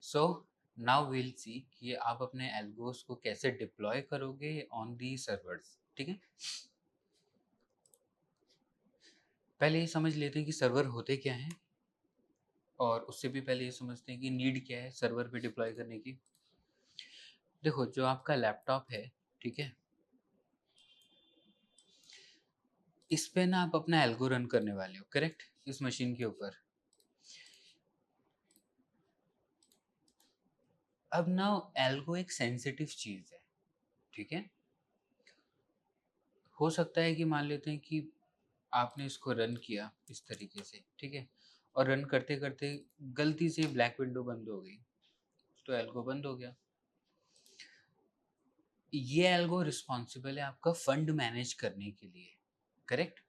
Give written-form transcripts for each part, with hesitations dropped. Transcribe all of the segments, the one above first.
So now will see कि आप अपने एल्गोस को कैसे डिप्लॉय करोगे ऑन दी सर्वर्स। ठीक है, पहले ये समझ लेते हैं कि सर्वर होते क्या हैं, और उससे भी पहले ये समझते हैं कि नीड क्या है सर्वर पे डिप्लॉय करने की। देखो, जो आपका लैपटॉप है, ठीक है, इस पे ना आप अपना एल्गो रन करने वाले हो, करेक्ट, इस मशीन के ऊपर। अब ना एल्गो एक सेंसिटिव चीज़ है, ठीक है। हो सकता है कि मान लेते हैं कि आपने इसको रन किया इस तरीके से, ठीक है, और रन करते करते गलती से ब्लैक विंडो बंद हो गई, तो एल्गो बंद हो गया। ये एल्गो रिस्पॉन्सिबल है आपका फंड मैनेज करने के लिए, करेक्ट।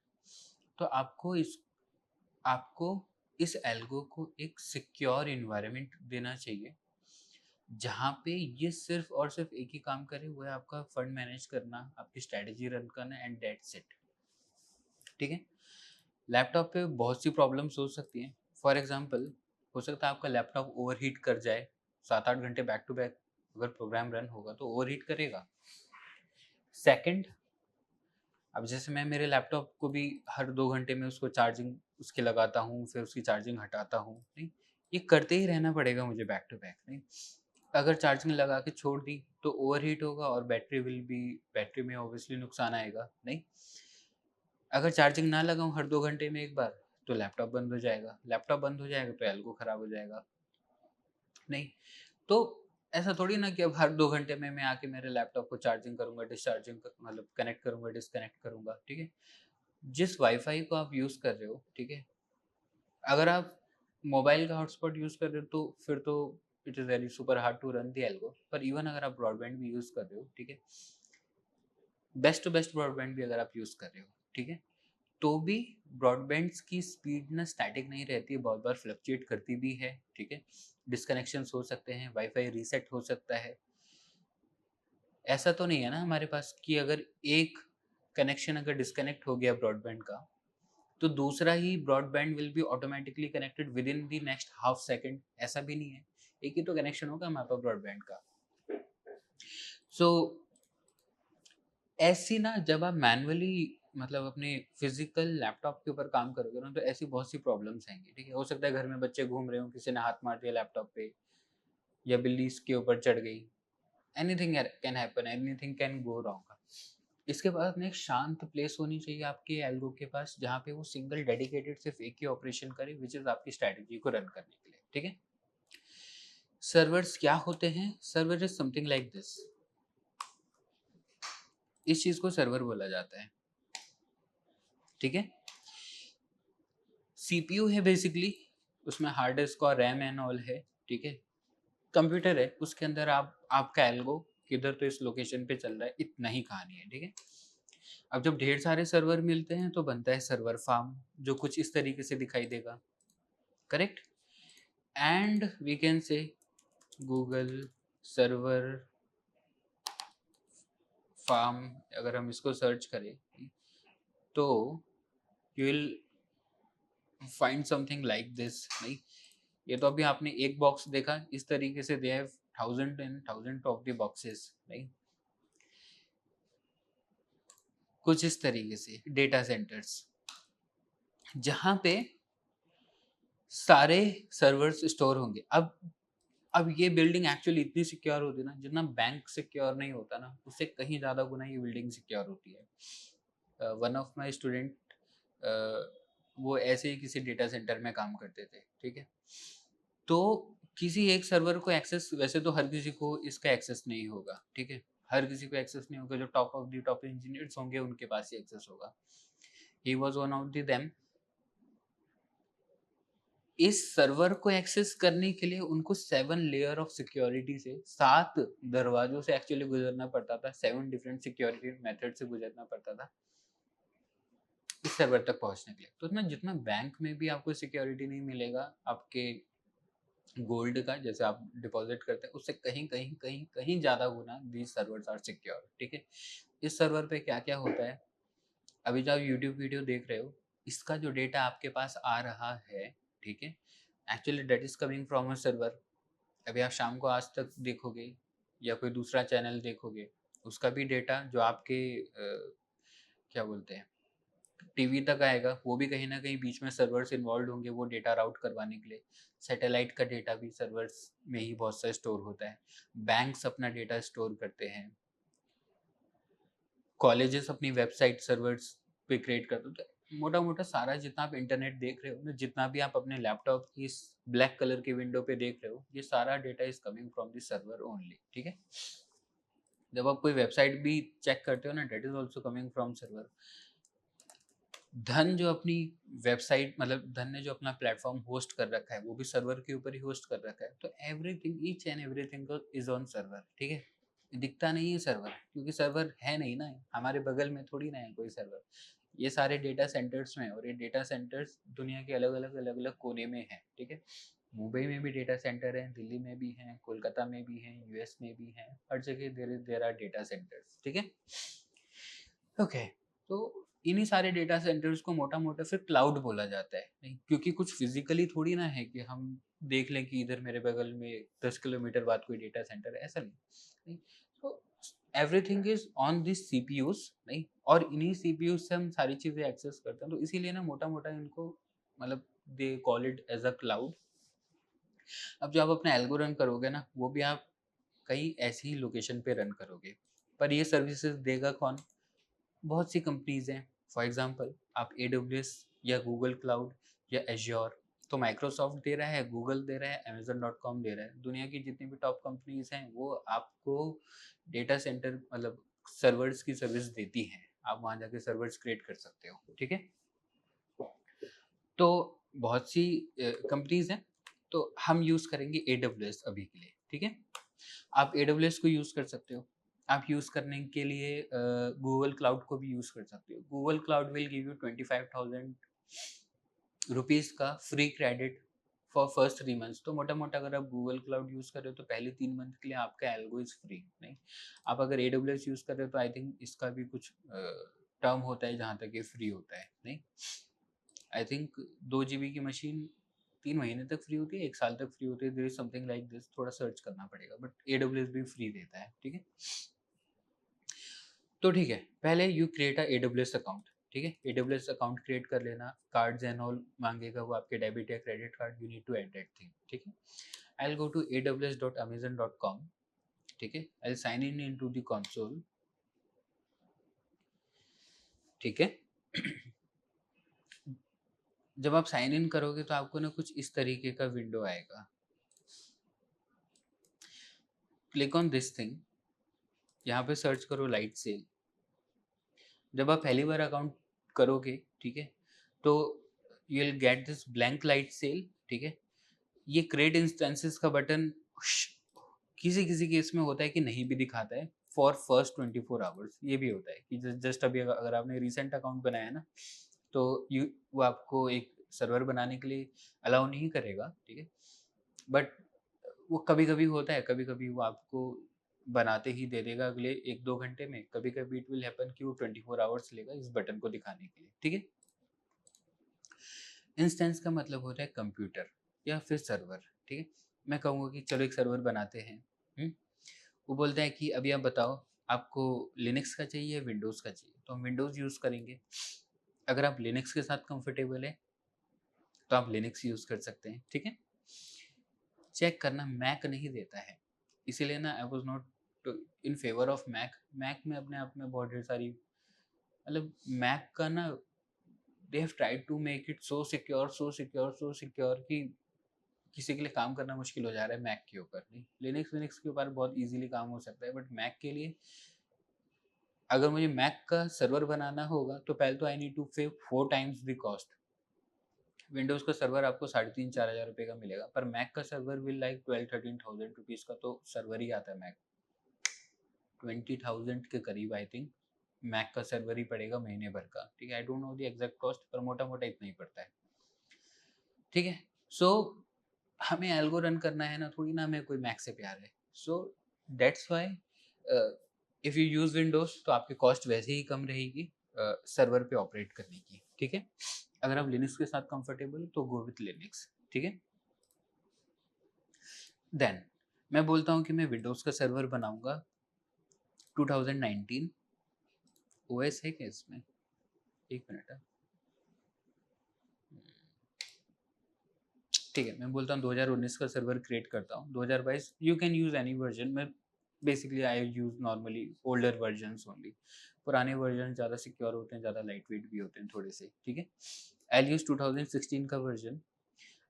तो आपको इस एल्गो को एक सिक्योर इन्वायरमेंट देना चाहिए, जहाँ पे ये सिर्फ और सिर्फ एक ही काम करे, वो है आपका फंड मैनेज करना, आपकी स्ट्रेटेजी रन करना, एंड दैट्स इट। ठीक है, लैपटॉप पे बहुत सी प्रॉब्लम्स हो सकती हैं। फॉर एग्जांपल, हो सकता है आपका लैपटॉप ओवरहीट कर जाए, 7-8 घंटे बैक टू बैक अगर प्रोग्राम रन होगा तो ओवरहीट करेगा। सेकंड, अब जैसे मैं मेरे लैपटॉप को भी हर 2 घंटे में उसको चार्जिंग उसके लगाता हूँ, फिर उसकी चार्जिंग हटाता हूँ, नहीं, ये करते ही रहना पड़ेगा मुझे बैक टू बैक, नहीं। अगर चार्जिंग लगा के छोड़ दी तो ओवरहीट होगा और बैटरी में ऑब्वियसली नुकसान आएगा, नहीं। अगर चार्जिंग ना लगाऊं हर 2 घंटे में एक बार, तो लैपटॉप बंद हो जाएगा, लैपटॉप बंद हो जाएगा तो एल्गो खराब हो जाएगा, नहीं। तो ऐसा थोड़ी ना कि अब हर 2 घंटे में मैं आके मेरे लैपटॉप को चार्जिंग करूंगा, मतलब कनेक्ट करूंगा, डिस्कनेक्ट करूंगा, ठीक है। जिस वाईफाई को आप यूज़ कर रहे हो, ठीक है, अगर आप मोबाइल का हॉटस्पॉट यूज़ कर रहे हो तो फिर तो it is very super hard to run the algo. पर इवन अगर आप ब्रॉडबैंड भी यूज़ कर रहे हो, ठीक है, बेस्ट टू बेस्ट ब्रॉडबैंड भी अगर आप यूज़ कर रहे हो, ठीक है, तो भी ब्रॉडबैंड्स की स्पीड ना स्टैटिक नहीं रहती है, बहुत बार फ्लक्चुएट करती भी है, ठीक है। डिस्कनेक्शंस हो सकते हैं, वाईफाई रीसेट हो सकता है। ऐसा तो नहीं है ना हमारे पास कि अगर एक कनेक्शन अगर डिस्कनेक्ट हो गया ब्रॉडबैंड का, तो दूसरा ही broadband will be automatically connected within the next half second, ऐसा भी नहीं है। एक ही तो कनेक्शन होगा हमारे पास ब्रॉडबैंड का। सो ऐसी ना जब आप मैनुअली मतलब अपने फिजिकल लैपटॉप के ऊपर काम करोगे ना, तो ऐसी बहुत सी प्रॉब्लम्स आएंगी, ठीक है। हो सकता है घर में बच्चे घूम रहे हो, किसी ने हाथ मार दिया लैपटॉप पे, या बिल्ली इसके ऊपर चढ़ गई, anything can happen, anything can go wrong. इसके बाद में एक शांत प्लेस होनी चाहिए आपके एल्गो के पास, जहाँ पे वो सिंगल डेडिकेटेड सिर्फ एक ही ऑपरेशन करे, विच इज आपकी स्ट्रैटेजी को रन करने के लिए, ठीक है। सर्वर्स क्या होते हैं? Server is something like this. इस चीज को सर्वर बोला जाता है, ठीक है। सीपीयू है बेसिकली, उसमें हार्ड डिस्क और रैम एंड ऑल है, ठीक है। कंप्यूटर है, उसके अंदर आपका एल्गो किधर तो इस लोकेशन पे चल रहा है, इतना ही कहानी है, ठीक है। अब जब ढेर सारे सर्वर मिलते हैं तो बनता है सर्वर फार्म, जो कुछ इस तरीके से दिखाई देगा, correct. And we can say Google server farm, अगर हम इसको सर्च करें तो you will find something like this, नहीं। ये तो अभी आपने एक बॉक्स देखा, इस तरीके से they have thousand and thousand of the boxes, नहीं। कुछ इस तरीके से डेटा सेंटर्स, जहां पे सारे सर्वर्स स्टोर होंगे। अब ये बिल्डिंग एक्चुअली इतनी सिक्योर होती है ना, जितना बैंक सिक्योर नहीं होता ना, उससे कहीं ज़्यादा गुना ये बिल्डिंग सिक्योर होती है। वन ऑफ माई स्टूडेंट, वो ऐसे ही किसी डेटा सेंटर में काम करते थे, ठीक है। तो किसी एक सर्वर को एक्सेस, वैसे तो हर किसी को इसका एक्सेस नहीं होगा, ठीक है, हर किसी को एक्सेस नहीं होगा, जो top of the top engineers होंगे उनके पास ही एक्सेस होगा। He was one of the them. इस सर्वर को एक्सेस करने के लिए उनको 7 लेयर ऑफ सिक्योरिटी से, 7 दरवाजों से एक्चुअली गुजरना पड़ता था, 7 डिफरेंट सिक्योरिटी मेथड से गुजरना पड़ता था इस सर्वर तक पहुंचने के लिए। तो ना जितना बैंक में भी आपको सिक्योरिटी नहीं मिलेगा आपके गोल्ड का, जैसे आप डिपॉजिट करते हैं, उससे कहीं कहीं कहीं कहीं ज्यादा गुना दीज सर्वर्स आर सिक्योर, ठीक है। इस सर्वर पे क्या क्या होता है, अभी जो आप यूट्यूब वीडियो देख रहे हो, इसका जो डेटा आपके पास आ रहा है, ठीक है, actually that is coming from a server. अभी आप शाम को आज तक देखोगे या कोई दूसरा चैनल देखोगे, उसका भी डेटा जो आपके क्या बोलते हैं टीवी तक आएगा, वो भी कहीं ना कहीं बीच में सर्वर्स इन्वॉल्व होंगे वो डेटा राउट करवाने के लिए। सैटेलाइट का डेटा भी सर्वर्स में ही बहुत सा स्टोर होता है। बैंक्स अपना डेटा स्टोर करते हैं, कॉलेजेस अपनी वेबसाइट सर्वर्स पे क्रिएट करते हैं। तो मोटा मोटा सारा जितना आप इंटरनेट देख रहे हो ना, जितना भी आप अपने लैपटॉप की इस ब्लैक कलर की विंडो पे देख रहे हो, ये सारा data is coming from the server only. ठीक है, जब आप कोई वेबसाइट भी चेक करते हो ना, date is also coming from server. धन जो अपनी वेबसाइट मतलब धन ने जो अपना प्लेटफॉर्म होस्ट कर रखा है, वो भी सर्वर के ऊपर ही होस्ट कर रखा है। तो everything, each and everything is on server. ठीक है, दिखता नहीं है सर्वर, क्योंकि सर्वर है नहीं ना, हमारे बगल में थोड़ी ना है कोई सर्वर। ये सारे डेटा सेंटर्स में, और ये डेटा सेंटर्स दुनिया के अलग अलग कोने में है। ठीक है, मुंबई में भी डेटा सेंटर है, दिल्ली में भी है, कोलकाता में भी है, यूएस में भी है, हर जगह देर आर डेटा सेंटर्स। ठीक है, ओके। तो इन्हीं सारे डेटा सेंटर्स को मोटा मोटा फिर क्लाउड बोला जाता है। नहीं, क्योंकि कुछ फिजिकली थोड़ी ना है कि हम देख लें कि इधर मेरे बगल में 10 किलोमीटर बाद कोई डेटा सेंटर है, ऐसा नहीं। तो everything is on this CPUs. नहीं, और इन्हीं सीपीयूज से हम सारी चीज़ें एक्सेस करते हैं। तो इसीलिए ना मोटा मोटा इनको मतलब they call it as a cloud. अब जो आप अपना एल्गो रन करोगे ना, वो भी आप कहीं ऐसी ही लोकेशन पे रन करोगे, पर ये सर्विसेज देगा कौन? बहुत सी कंपनीज हैं। फॉर एग्जांपल आप AWS या गूगल क्लाउड या एज्योर, तो माइक्रोसॉफ्ट दे रहा है, गूगल दे रहा है, Amazon.com दे रहा है। दुनिया की जितनी भी टॉप कंपनीज हैं वो आपको डेटा सेंटर मतलब सर्वर्स की सर्विस देती हैं। आप वहाँ जाके सर्वर्स क्रिएट कर सकते हो। ठीक है, तो बहुत सी कंपनीज हैं, तो हम यूज़ करेंगे AWS अभी के लिए। ठीक है, आप AWS को यूज़ कर सकते हो। आप यूज़ करने के लिए गूगल क्लाउड को भी यूज़ कर सकते हो। Google cloud will give you 25,000 rupees का free credit for first 3 months. तो मोटा मोटा अगर आप गूगल क्लाउड यूज़ कर रहे हो तो पहले 3 मंथ के लिए आपका एल्गो इज़ फ्री। नहीं, आप अगर AWS यूज़ कर रहे हो तो आई थिंक इसका भी कुछ टर्म होता है जहाँ तक ये फ्री होता है। नहीं, आई थिंक 2 GB की मशीन 3 महीने तक फ्री होती है, 1 साल तक फ्री होती है। There is something like this, थोड़ा सर्च करना पड़ेगा, बट AWS भी फ्री देता है। ठीक है, तो ठीक है, पहले you create a AWS account. ठीक है, AWS अकाउंट क्रिएट कर लेना, कार्ड्स एंड ऑल मांगेगा वो, आपके डेबिट या credit card, you need to add that thing. ठीक है, I will go to aws.amazon.com। ठीक है, I will sign in into the console. ठीक है, जब आप साइन इन करोगे तो आपको ना कुछ इस तरीके का विंडो आएगा। क्लिक ऑन दिस थिंग, यहाँ पे सर्च करो लाइट सेल। जब आप पहली बार अकाउंट करोगे, ठीक है, तो you will get this blank light cell. ठीक है, ये क्रिएट इंस्टेंसेस का बटन किसी किसी केस में होता है कि नहीं भी दिखाता है फॉर फर्स्ट 24 आवर्स। ये भी होता है कि जस्ट अभी अगर आपने रिसेंट अकाउंट बनाया ना, तो यू वो आपको एक सर्वर बनाने के लिए अलाउ नहीं करेगा। ठीक है, बट वो कभी कभी होता है, कभी कभी वो आपको बनाते ही दे देगा अगले 1-2 घंटे में। कभी कभी इट विल हैपन कि वो 24 आवर्स लेगा इस बटन को दिखाने के लिए। ठीक है, इंस्टेंस का मतलब होता है कंप्यूटर या फिर सर्वर। ठीक है, मैं कहूँगा कि चलो एक सर्वर बनाते हैं। वो बोलता है कि अभी आप बताओ आपको लिनक्स का चाहिए, विंडोज़ का चाहिए, तो हम विंडोज़ यूज़ करेंगे। अगर आप लिनक्स के साथ कंफर्टेबल है तो आप लिनक्स यूज़ कर सकते हैं। ठीक है, चेक करना मैक नहीं देता है, इसीलिए ना I was not in favour of Mac. Mac में अपने आप में बहुत ढेर सारी मतलब मैक का ना they have tried to make it so secure so secure so secure कि किसी के लिए काम करना मुश्किल हो जा रहा है मैक के ऊपर। नहीं, लिनक्स विनिक्स के ऊपर बहुत इजीली काम हो सकता है, बट मैक के लिए अगर मुझे मैक का सर्वर बनाना होगा तो पहले तो आई नीड टू पे 4 times द कॉस्ट। विंडोज़ का सर्वर आपको 3,500-4,000 रुपये का मिलेगा, पर मैक का server will like 12-13 thousand rupees का तो सर्वर ही आता है। मैक 20,000 के करीब आई थिंक मैक का सर्वर ही पड़ेगा महीने भर का। ठीक है, I don't know the exact cost, पर मोटा मोटा इतना ही पड़ता है। ठीक है, सो हमें एल्गो रन करना है ना, थोड़ी ना हमें कोई मैक से प्यार है। So that's why if you use Windows तो आपकी कॉस्ट वैसे ही कम रहेगी सर्वर पे ऑपरेट करने की। ठीक है, अगर आप लिनक्स के साथ कंफर्टेबल तो गो विथ लिनक्स। ठीक है, देन मैं बोलता हूँ कि मैं विंडोज़ का सर्वर बनाऊँगा 2019 ओएस है क्या इसमें? 1 मिनट ठीक है, मैं बोलता हूँ 2019 का सर्वर क्रिएट करता हूँ, 2022 you can use any version मैं basically I use normally older versions only. पुराने वर्ज़न ज़्यादा सिक्योर होते हैं, ज़्यादा लाइट वेट भी होते हैं थोड़े से, ठीक है? आई विल यूज़ 2016 का वर्ज़न।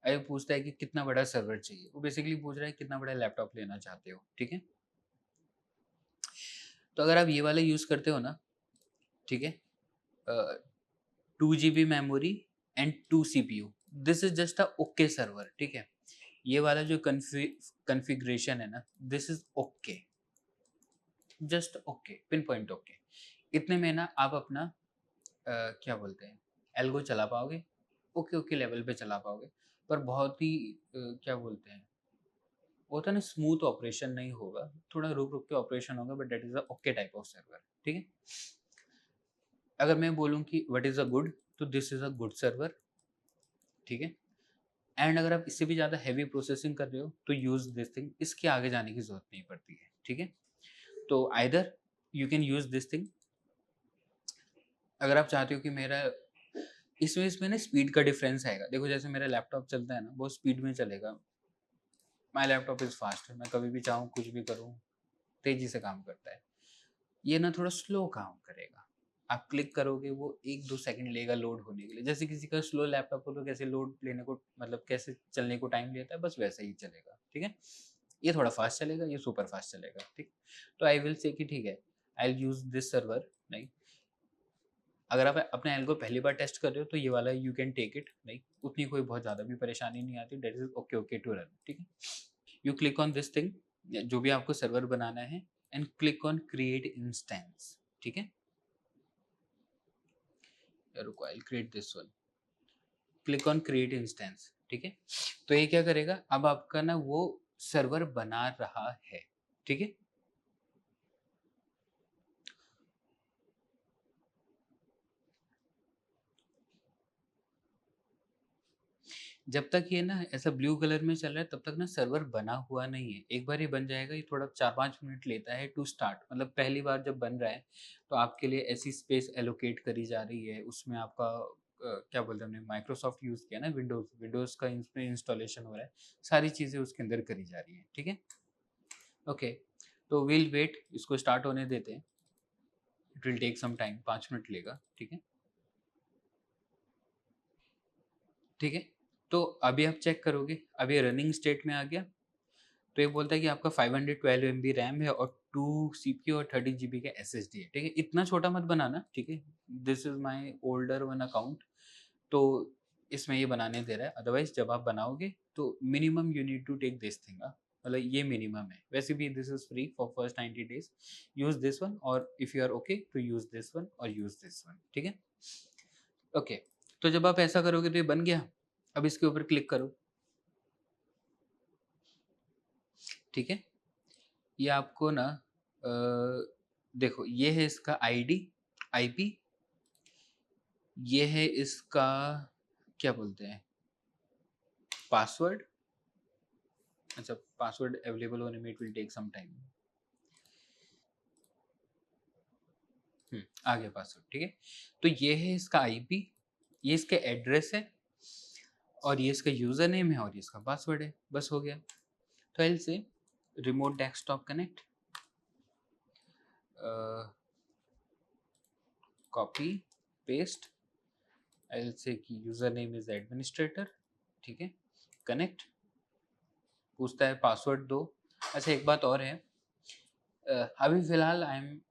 अब पूछता है कि कितना बड़ा सर्वर चाहिए, वो बेसिकली पूछ रहा है कितना बड़ा लैपटॉप लेना चाहते हो, ठीक है? तो अगर आप ये वाला यूज़ करते हो ना, ठीक है? 2 GB memory and 2 CPU, this is just a okay server, ठीक है? ये वाला जो कॉन्फ़िगरेशन है ना, this is okay, just okay, pin point okay. इतने में ना आप अपना क्या बोलते हैं, एल्गो चला पाओगे, ओके, ओके लेवल पे चला पाओगे, पर बहुत ही क्या बोलते हैं, वो होता है ना स्मूथ ऑपरेशन नहीं होगा, थोड़ा रुक-रुक के ऑपरेशन होगा but that is a okay type of server, ठीक है? अगर मैं बोलूँ कि व्हाट इज़ अ गुड, तो this is a good server, ठीक है? एंड अगर आप इससे भी ज़्यादा हेवी प्रोसेसिंग कर रहे हो तो यूज़ दिस थिंग, इसके आगे जाने की ज़रूरत नहीं पड़ती है, ठीक है? तो either you can use this thing, अगर आप चाहते हो कि मेरा इसमें ना स्पीड का डिफरेंस आएगा। देखो जैसे मेरा लैपटॉप चलता है ना, वो स्पीड में चलेगा, माय लैपटॉप इज़ फास्ट, मैं कभी भी चाहूँ कुछ भी करूँ, तेज़ी से काम करता है। ये ना थोड़ा स्लो काम करेगा। आप क्लिक करोगे वो 1-2 सेकंड लेगा लोड होने के लिए। जैसे किसी का स्लो लैपटॉप हो तो कैसे लोड लेने को मतलब कैसे चलने को टाइम लेता है, बस वैसा ही चलेगा, ठीक है? ये थोड़ा फास्ट चलेगा, ये सुपर फास्ट चलेगा, ठीक? तो आई विल से कि ठीक है, I will use this server, नहीं, अगर आप अपने एल्गो पहली बार टेस्ट कर रहे हो तो ये वाला यू कैन टेक इट, नहीं, उतनी कोई बहुत ज़्यादा भी परेशानी नहीं आती, that is okay okay to run, ठीक है? You click on this thing, जो भी आपको सर्वर बनाना है and click on create instance, ठीक है? रुको I will create this one, click on create instance, ठीक है? तो ये क्या करेगा, अब आपका ना वो सर्वर बना रहा है, ठीक है? जब तक ये ना ऐसा ब्लू कलर में चल रहा है तब तक ना सर्वर बना हुआ नहीं है। एक बार ये बन जाएगा, ये थोड़ा 4-5 मिनट लेता है टू स्टार्ट, मतलब पहली बार जब बन रहा है तो आपके लिए ऐसी स्पेस एलोकेट करी जा रही है, उसमें आपका क्या बोलते हैं, हमने माइक्रोसॉफ्ट यूज़ किया ना, विंडोज़ का इसमें इंस्टॉलेशन हो रहा है, सारी चीज़ें उसके अंदर करी जा रही हैं, ठीक है? ओके, तो वील वेट, इसको स्टार्ट होने देते हैं, it will take some time, 5 minute लेगा, ठीक है? ठीक है? तो अभी आप चेक करोगे, अब ये रनिंग स्टेट में आ गया, तो ये बोलता है कि आपका 512 एमबी रैम है और 2 सीपीयू और 30 जीबी का एसएसडी है, ठीक है? इतना छोटा मत बनाना, ठीक है? This is my older one account, तो इसमें ये बनाने दे रहा है, अदरवाइज़ जब आप बनाओगे तो minimum you need to take this thing, मतलब ये मिनिमम है। वैसे भी this is free for first 90 days, use this one और इफ यू आर ओके तो यूज़ दिस वन और यूज़ दिस वन, ठीक है? ओके, तो जब आप ऐसा करोगे तो ये बन गया, अब इसके ऊपर क्लिक करो, ठीक है? ये आपको ना देखो ये है इसका आईडी, आईपी, ये है इसका क्या बोलते हैं, पासवर्ड, अच्छा पासवर्ड अवेलेबल होने में it will take some time, आ गया पासवर्ड, ठीक है? तो ये है इसका आईपी, ये इसका एड्रेस है और ये इसका यूज़र नेम है और ये इसका पासवर्ड है, बस हो गया। तो एल से remote desktop connect, copy paste, L से कि यूज़र नेम इज़ एडमिनिस्ट्रेटर, ठीक है? कनेक्ट, पूछता है पासवर्ड दो। अच्छा एक बात और है, अभी फ़िलहाल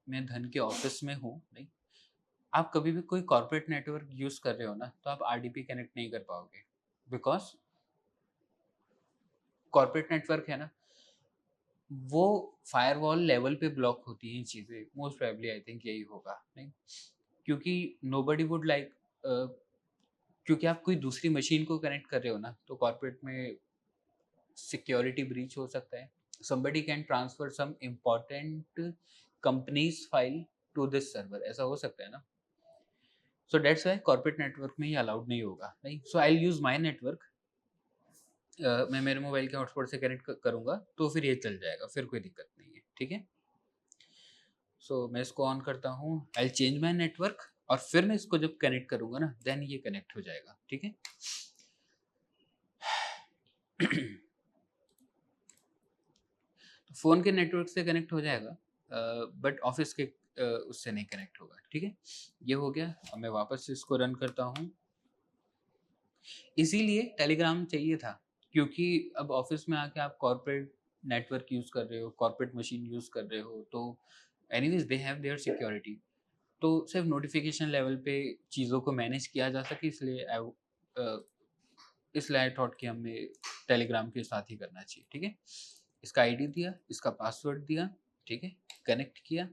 मैं धन के ऑफ़िस में हूँ, नहीं, आप कभी भी कोई कॉर्पोरेट नेटवर्क यूज़ कर रहे हो ना, तो आप आरडीपी कनेक्ट नहीं कर पाओगे, बिकॉज़ कॉर्पोरेट नेटवर्क है ना, वो फायरवॉल लेवल पे ब्लॉक होती हैं चीज़ें, मोस्ट प्रोबेबली आई थिंक यही होगा, नहीं? क्योंकि नोबडी वुड लाइक क्योंकि आप कोई दूसरी मशीन को कनेक्ट कर रहे हो ना, तो कॉर्पोरेट में सिक्योरिटी ब्रीच हो सकता है, somebody can transfer some important company's file to this server, ऐसा हो सकता है ना, so that's why corporate network में ये अलाउड नहीं होगा, नहीं, so I'll use my network, मैं मेरे मोबाइल के हॉटस्पॉट से कनेक्ट करूँगा तो फिर ये चल जाएगा, फिर कोई दिक्कत नहीं है, ठीक है। सो मैं इसको ऑन करता हूँ, आई चेंज माई नेटवर्क, और फिर मैं इसको जब कनेक्ट करूँगा ना, देन ये कनेक्ट हो जाएगा, ठीक है। तो फ़ोन के नेटवर्क से कनेक्ट हो जाएगा, बट ऑफिस के उससे नहीं कनेक्ट होगा, ठीक है। ये हो गया। अब मैं वापस से इसको रन करता हूँ। इसीलिए टेलीग्राम चाहिए था, क्योंकि अब ऑफिस में आके आप कॉर्पोरेट नेटवर्क यूज़ कर रहे हो, कॉर्पोरेट मशीन यूज़ कर रहे हो, तो anyways they have their security. तो सिर्फ नोटिफिकेशन लेवल पे चीज़ों को मैनेज किया जा सके, इसलिए आई थॉट कि हमें टेलीग्राम के साथ ही करना चाहिए, ठीक है। इसका आईडी दिया, इसका पासवर्ड दिया, ठीक है, कनेक्ट किया।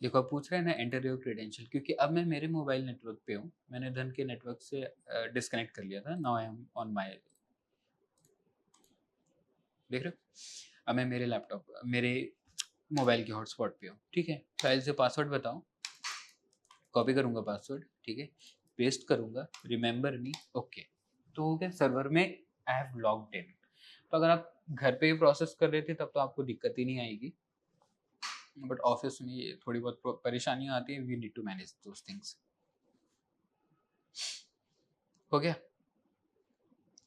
देखो अब पूछ रहा है ना एंटर योर क्रेडेंशियल, क्योंकि अब मैं मेरे मोबाइल नेटवर्क पे हूँ, मैंने धन के नेटवर्क से डिस्कनेक्ट कर लिया था। Now I am on my, देख रहे हो, अब मैं मेरे लैपटॉप, मेरे मोबाइल के हॉटस्पॉट पे हूँ, ठीक है। फाइल से पासवर्ड बताओ, कॉपी करूँगा पासवर्ड, ठीक है, पेस्ट करूँगा, रिमेंबर मी, ओके। तो हो गया, सर्वर में आई हैव लॉग्ड इन। तो अगर आप घर पे ही प्रोसेस कर रहे थे तब तो आपको दिक्कत ही नहीं आएगी, बट ऑफिस में ये थोड़ी बहुत परेशानियां आती है, we need to manage those things. हो गया।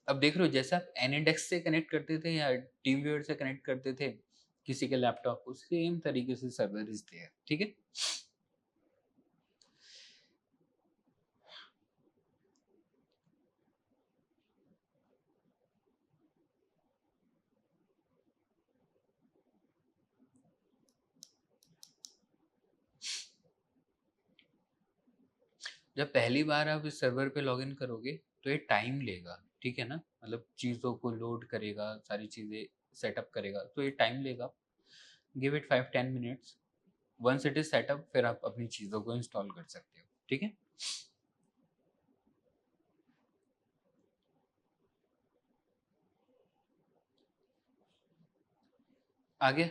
अब देख रहे हो, जैसे आप एनएडेक्स से कनेक्ट करते थे या टीम व्यूअर से कनेक्ट करते थे किसी के लैपटॉप को, सेम तरीके से सर्वर इज देयर, ठीक है। जब पहली बार आप इस सर्वर पे लॉगिन करोगे तो ये टाइम लेगा, ठीक है ना, मतलब चीज़ों को लोड करेगा, सारी चीज़ें सेटअप करेगा, तो ये टाइम लेगा। Give it 5-10 minutes, once it is set up फिर आप अपनी चीज़ों को इंस्टॉल कर सकते हो, ठीक है। आगे,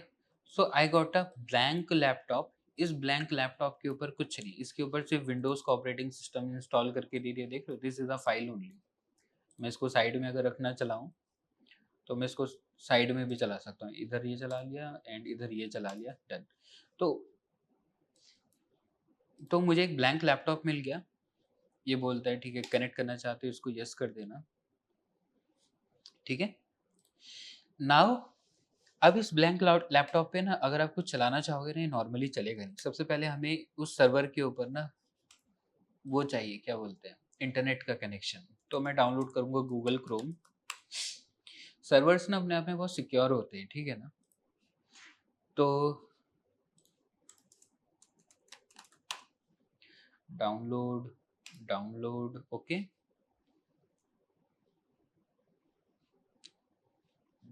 so I got a blank laptop. इस ब्लैंक लैपटॉप के ऊपर कुछ नहीं, इसके ऊपर सिर्फ विंडोज का ऑपरेटिंग सिस्टम इंस्टॉल करके दे दिया, देख लो, this is a file only. मैं इसको साइड में अगर रखना चलाऊँ तो मैं इसको साइड में भी चला सकता हूँ, इधर ये चला लिया एंड इधर ये चला लिया, डन। तो मुझे एक ब्लैंक लैपटॉप मिल गया। ये बोलता है ठीक है, कनेक्ट करना चाहते हो इसको यस कर देना, ठीक है। नाउ अब इस ब्लैंक लैपटॉप पे ना अगर आप कुछ चलाना चाहोगे ना, नॉर्मली चलेगा नहीं। सबसे पहले हमें उस सर्वर के ऊपर ना वो चाहिए, क्या बोलते हैं, इंटरनेट का कनेक्शन। तो मैं डाउनलोड करूंगा गूगल क्रोम। सर्वर्स ना अपने आप में बहुत सिक्योर होते हैं, ठीक है ना। तो डाउनलोड, डाउनलोड, ओके,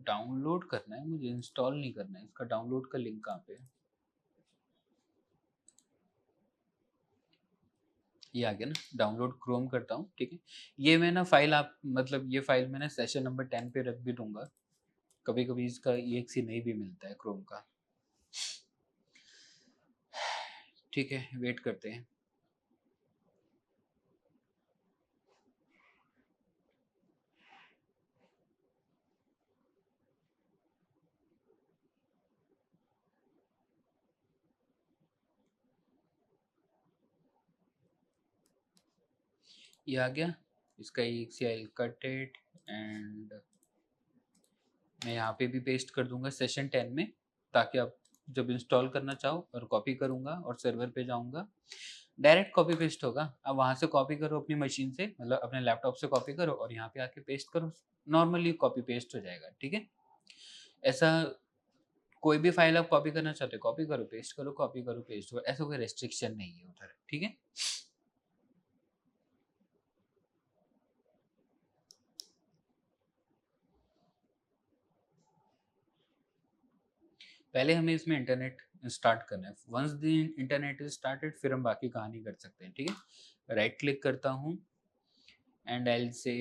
डाउनलोड करना है मुझे, इंस्टॉल नहीं करना है। इसका डाउनलोड का लिंक कहाँ पे है, ये आ गया ना, डाउनलोड क्रोम करता हूँ, ठीक है। ये मैं ना फाइल, आप मतलब ये फाइल मैं ना सेशन नंबर 10 पे रख भी दूंगा। कभी कभी इसका EXE नहीं भी मिलता है क्रोम का, ठीक है, वेट करते हैं। ये आ गया, इसका EXE I cut it, and मैं यहाँ पे भी पेस्ट कर दूंगा सेशन 10 में, ताकि आप जब इंस्टॉल करना चाहो, और कॉपी करूंगा और सर्वर पे जाऊंगा, डायरेक्ट कॉपी पेस्ट होगा। अब वहाँ से कॉपी करो अपनी मशीन से, मतलब अपने लैपटॉप से कॉपी करो और यहाँ पे आके पेस्ट करो, नॉर्मली कॉपी पेस्ट हो जाएगा, ठीक है। ऐसा कोई भी फाइल आप कॉपी करना चाहते हो, कॉपी करो पेस्ट करो, कॉपी करो पेस्ट करो, ऐसा कोई रेस्ट्रिक्शन नहीं है उधर, ठीक है। पहले हमें इसमें इंटरनेट स्टार्ट करना है। Once the internet is started फिर हम बाकी कहानी कर सकते हैं, ठीक है। राइट क्लिक करता हूँ and I will say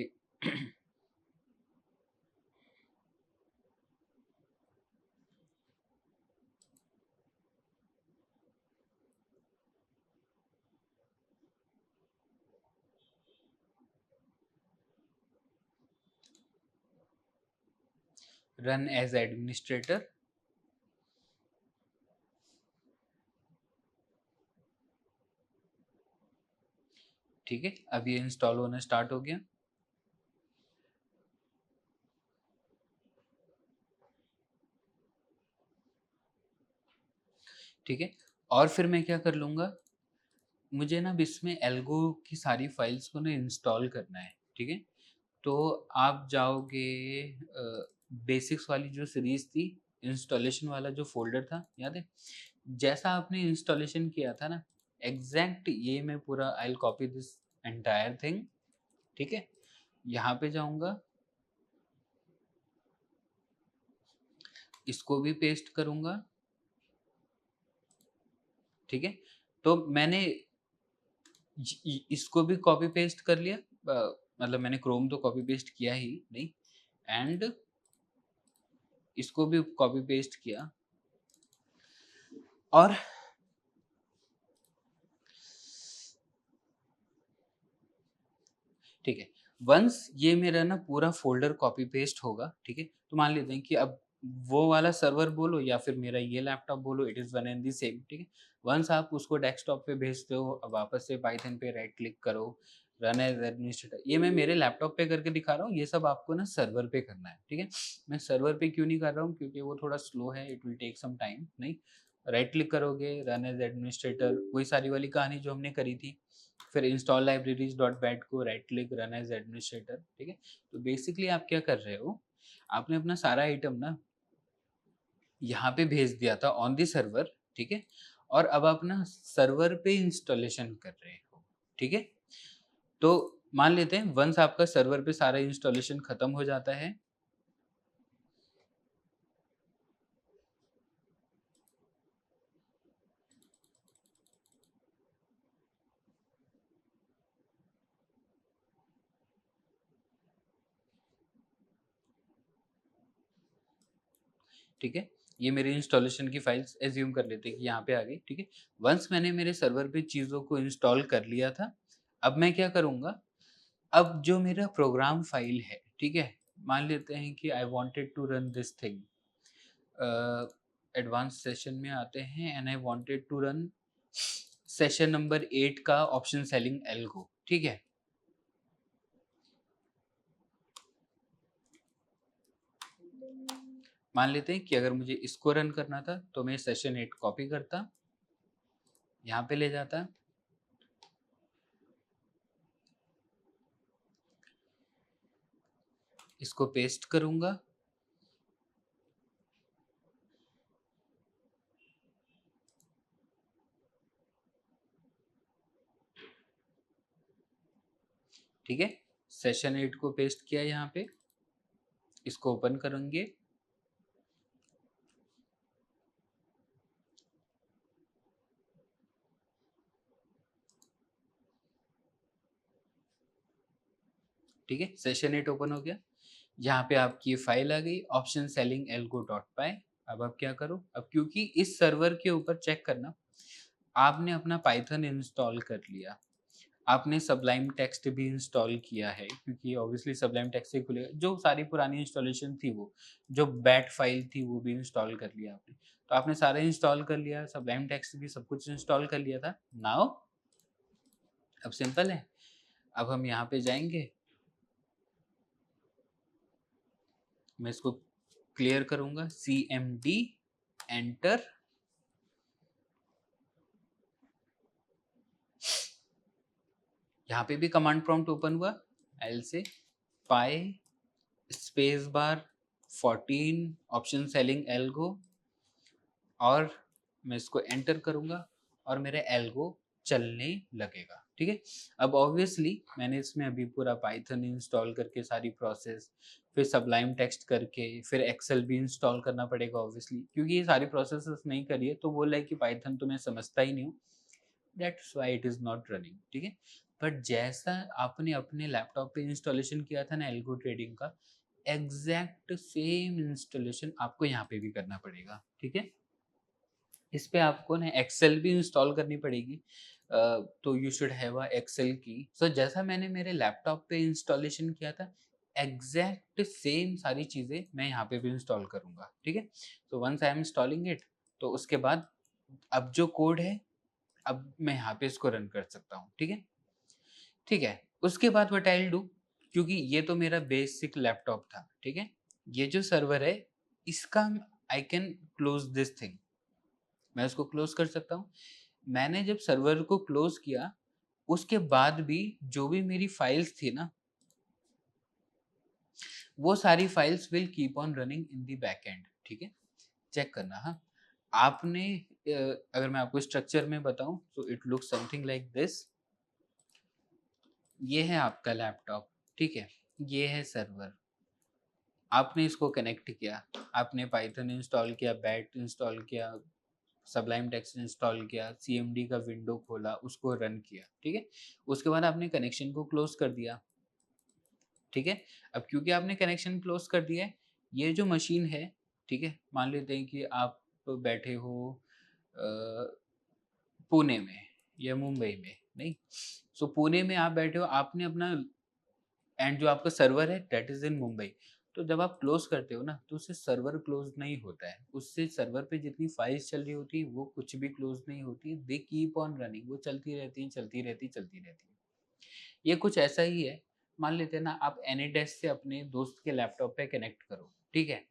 run as administrator. ठीक है, अब ये इंस्टॉल होना स्टार्ट हो गया। ठीक है, और फिर मैं क्या कर लूँगा, मुझे ना अब इसमें एल्गो की सारी फाइल्स को ना इंस्टॉल करना है। ठीक है, तो आप जाओगे बेसिक्स वाली जो सीरीज थी, इंस्टॉलेशन वाला जो फोल्डर था, याद है? जैसा आपने इंस्टॉलेशन किया था ना, एग्जैक्ट ये मैं पूरा I will copy this entire thing. ठीक है, यहाँ पे जाऊँगा, इसको भी पेस्ट करूँगा। ठीक है, तो मैंने इसको भी कॉपी पेस्ट कर लिया। मतलब मैंने क्रोम तो कॉपी पेस्ट किया ही नहीं, एंड इसको भी कॉपी पेस्ट किया। और ठीक है, वंस ये मेरा ना पूरा फोल्डर कॉपी पेस्ट होगा, ठीक है, तो मान लेते हैं कि अब वो वाला सर्वर बोलो या फिर मेरा ये लैपटॉप बोलो, it is one and the same. ठीक है, वंस आप उसको डेस्कटॉप पे भेजते हो, अब वापस से पाइथन पे राइट क्लिक करो, रन एज एडमिनिस्ट्रेटर। ये मैं मेरे लैपटॉप पे करके दिखा रहा हूँ, ये सब आपको ना सर्वर पे करना है। ठीक है, मैं सर्वर पे क्यों नहीं कर रहा हूँ, क्योंकि वो थोड़ा स्लो है, it will take some time. नहीं, राइट क्लिक करोगे, रन एज एडमिनिस्ट्रेटर, वही सारी वाली कहानी जो हमने करी थी। फिर इंस्टॉल लाइब्रेरीज डॉट बैट को right click, run as administrator. ठीक है, तो बेसिकली आप क्या कर रहे हो, आपने अपना सारा आइटम ना यहाँ पे भेज दिया था ऑन दी सर्वर। ठीक है, और अब आप ना सर्वर पे इंस्टॉलेशन कर रहे हो। ठीक है, तो मान लेते हैं वंस आपका सर्वर पे सारा इंस्टॉलेशन खत्म हो जाता है। ठीक है, ये मेरी इंस्टॉलेशन की फाइल्स एज्यूम कर लेते हैं कि यहाँ पे आ गई। ठीक है, वंस मैंने मेरे सर्वर पे चीज़ों को इंस्टॉल कर लिया था, अब मैं क्या करूँगा, अब जो मेरा प्रोग्राम फाइल है, ठीक है, मान लेते हैं कि I wanted to run this thing, advance session में आते हैं, and I wanted to run session number 8 का ऑप्शन सेलिंग एल्गो। ठीक है, मान लेते हैं कि अगर मुझे इसको रन करना था तो मैं सेशन 8 कॉपी करता, यहाँ पे ले जाता, इसको पेस्ट करूंगा। ठीक है, सेशन 8 को पेस्ट किया यहाँ पे, इसको ओपन करेंगे। ठीक है, सेशन 8 ओपन हो गया, यहाँ पे आपकी ये फाइल आ गई, ऑप्शन सेलिंग एल्गो डॉट पाई। अब आप क्या करो, अब क्योंकि इस सर्वर के ऊपर चेक करना, आपने अपना पाइथन इंस्टॉल कर लिया, आपने सबलाइम टेक्स्ट भी इंस्टॉल किया है, क्योंकि ऑब्वियसली सबलाइम टेक्स्ट से खुलेगा, जो सारी पुरानी इंस्टॉलेशन थी, वो जो बैट फाइल थी वो भी इंस्टॉल कर लिया आपने। तो आपने सारे इंस्टॉल कर लिया, सबलाइम टेक्स्ट भी सब कुछ इंस्टॉल कर लिया था। नाउ अब सिंपल है, अब हम यहाँ पे जाएंगे, मैं इसको क्लियर करूंगा, CMD एंटर, यहाँ पे भी कमांड प्रॉम्प्ट ओपन हुआ, एल से py space bar 14 option selling algo, और मैं इसको एंटर करूंगा और मेरा एल्गो चलने लगेगा। ठीक है, अब ऑब्वियसली मैंने इसमें अभी पूरा पाइथन इंस्टॉल करके सारी प्रोसेस, फिर सबलाइम टेक्स्ट करके, फिर एक्सेल भी इंस्टॉल करना पड़ेगा ऑब्वियसली, क्योंकि ये सारी प्रोसेस नहीं करी है तो बोला है कि पाइथन तो मैं समझता ही नहीं हूँ, that's why it is not running. ठीक है, बट जैसा आपने अपने लैपटॉप पे इंस्टॉलेशन किया था ना एल्गो ट्रेडिंग का, एग्जैक्ट सेम इंस्टॉलेशन आपको यहाँ पे भी करना पड़ेगा। ठीक है, इस पे आपको ना एक्सेल भी इंस्टॉल करनी पड़ेगी, तो you should have a Excel की। सो जैसा मैंने मेरे लैपटॉप पे इंस्टॉलेशन किया था, एग्जैक्ट सेम सारी चीज़ें मैं यहाँ पे भी इंस्टॉल करूँगा, ठीक है। So once I am installing it, तो उसके बाद अब जो कोड है, अब मैं यहाँ पे इसको रन कर सकता हूँ, ठीक है। ठीक है, उसके बाद व्हाट आई विल डू, क्योंकि ये तो मेरा बेसिक लैपटॉप था, ठीक है। ये जो सर्वर है, इसका आई कैन क्लोज दिस थिंग, मैं उसको क्लोज कर सकता हूँ। मैंने जब सर्वर को क्लोज किया, उसके बाद भी जो भी मेरी फाइल्स थी ना, वो सारी files will keep on running in the back and, ठीक है। चेक करना, हाँ। आपने अगर मैं आपको स्ट्रक्चर में बताऊं तो it looks something like this. ये है आपका लैपटॉप, ठीक है। ये है सर्वर, आपने इसको कनेक्ट किया, आपने पाइथन इंस्टॉल किया, बैट इंस्टॉल किया, सबलाइम टेक्स्ट इंस्टॉल किया, सीएमडी का विंडो खोला, उसको रन किया, ठीक है। उसके बाद आपने कनेक्शन को क्लोज कर दिया, ठीक है। अब क्योंकि आपने कनेक्शन क्लोज कर दिया है, ये जो मशीन है, ठीक है, मान लेते हैं कि आप बैठे हो पुणे में या मुंबई में, नहीं। सो पुणे में आप बैठे हो, आपने अपना, एंड जो आपका सर्वर है दैट इज इन मुंबई। तो जब आप क्लोज करते हो ना, तो उससे सर्वर क्लोज नहीं होता है, उससे सर्वर पे जितनी फाइल्स चल रही होती है वो कुछ भी क्लोज नहीं होती, दे कीप ऑन रनिंग, वो चलती रहती है, चलती रहती, चलती रहती है। ये कुछ ऐसा ही है, मान लेते हैं ना, आप एनीडेस्क से अपने दोस्त के लैपटॉप पे कनेक्ट करो, ठीक है,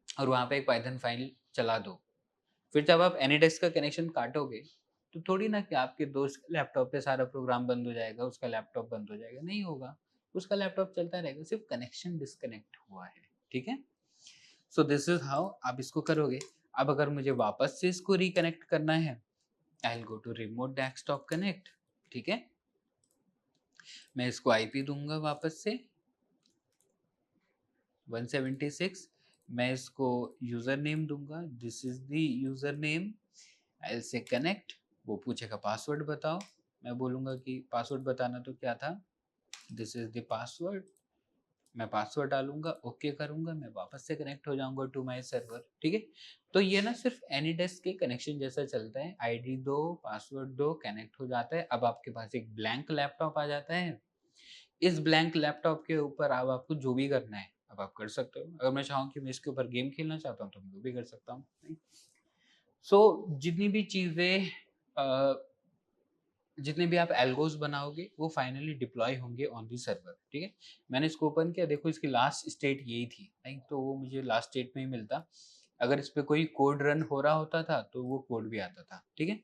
और वहाँ पे एक पाइथन फाइल चला दो। फिर जब आप एनीडेस्क का कनेक्शन काटोगे, तो थोड़ी ना कि आपके दोस्त के लैपटॉप पे सारा प्रोग्राम बंद हो जाएगा, उसका लैपटॉप बंद हो जाएगा, नहीं होगा। उसका लैपटॉप चलता रहेगा, सिर्फ कनेक्शन डिस्कनेक्ट हुआ है, ठीक है। सो दिस इज हाउ आप इसको करोगे। अब अगर मुझे वापस से इसको रिकनेक्ट करना है, I will go to remote desktop connect, ठीक है। मैं इसको आईपी दूंगा वापस से 176, मैं इसको यूजर नेम दूंगा, this is the user name, I will से कनेक्ट। वो पूछेगा पासवर्ड बताओ, मैं बोलूंगा कि पासवर्ड बताना तो क्या था, दिस इज द पासवर्ड, मैं पासवर्ड डालूंगा, ओके करूंगा, मैं वापस से कनेक्ट हो जाऊंगा टू माय सर्वर, ठीक है। तो ये ना सिर्फ एनीडेस्क के कनेक्शन जैसा चलता है, आईडी दो, पासवर्ड दो, कनेक्ट हो जाता है। अब आपके पास एक ब्लैंक लैपटॉप आ जाता है। इस ब्लैंक लैपटॉप के ऊपर अब आपको जो भी करना है अब आप कर सकते हो। अगर मैं चाहूँ कि मैं इसके ऊपर गेम खेलना चाहता हूँ तो मैं वो भी कर सकता हूँ। सो जितनी भी चीज़ें, जितने भी आप एल्गोस बनाओगे वो फाइनली डिप्लॉय होंगे ऑन दी सर्वर, ठीक है। मैंने इसको ओपन किया, देखो इसकी लास्ट स्टेट यही थी, नहीं तो वो मुझे लास्ट स्टेट में ही मिलता। अगर इस पे कोई कोड रन हो रहा होता था तो वो कोड भी आता था, ठीक है।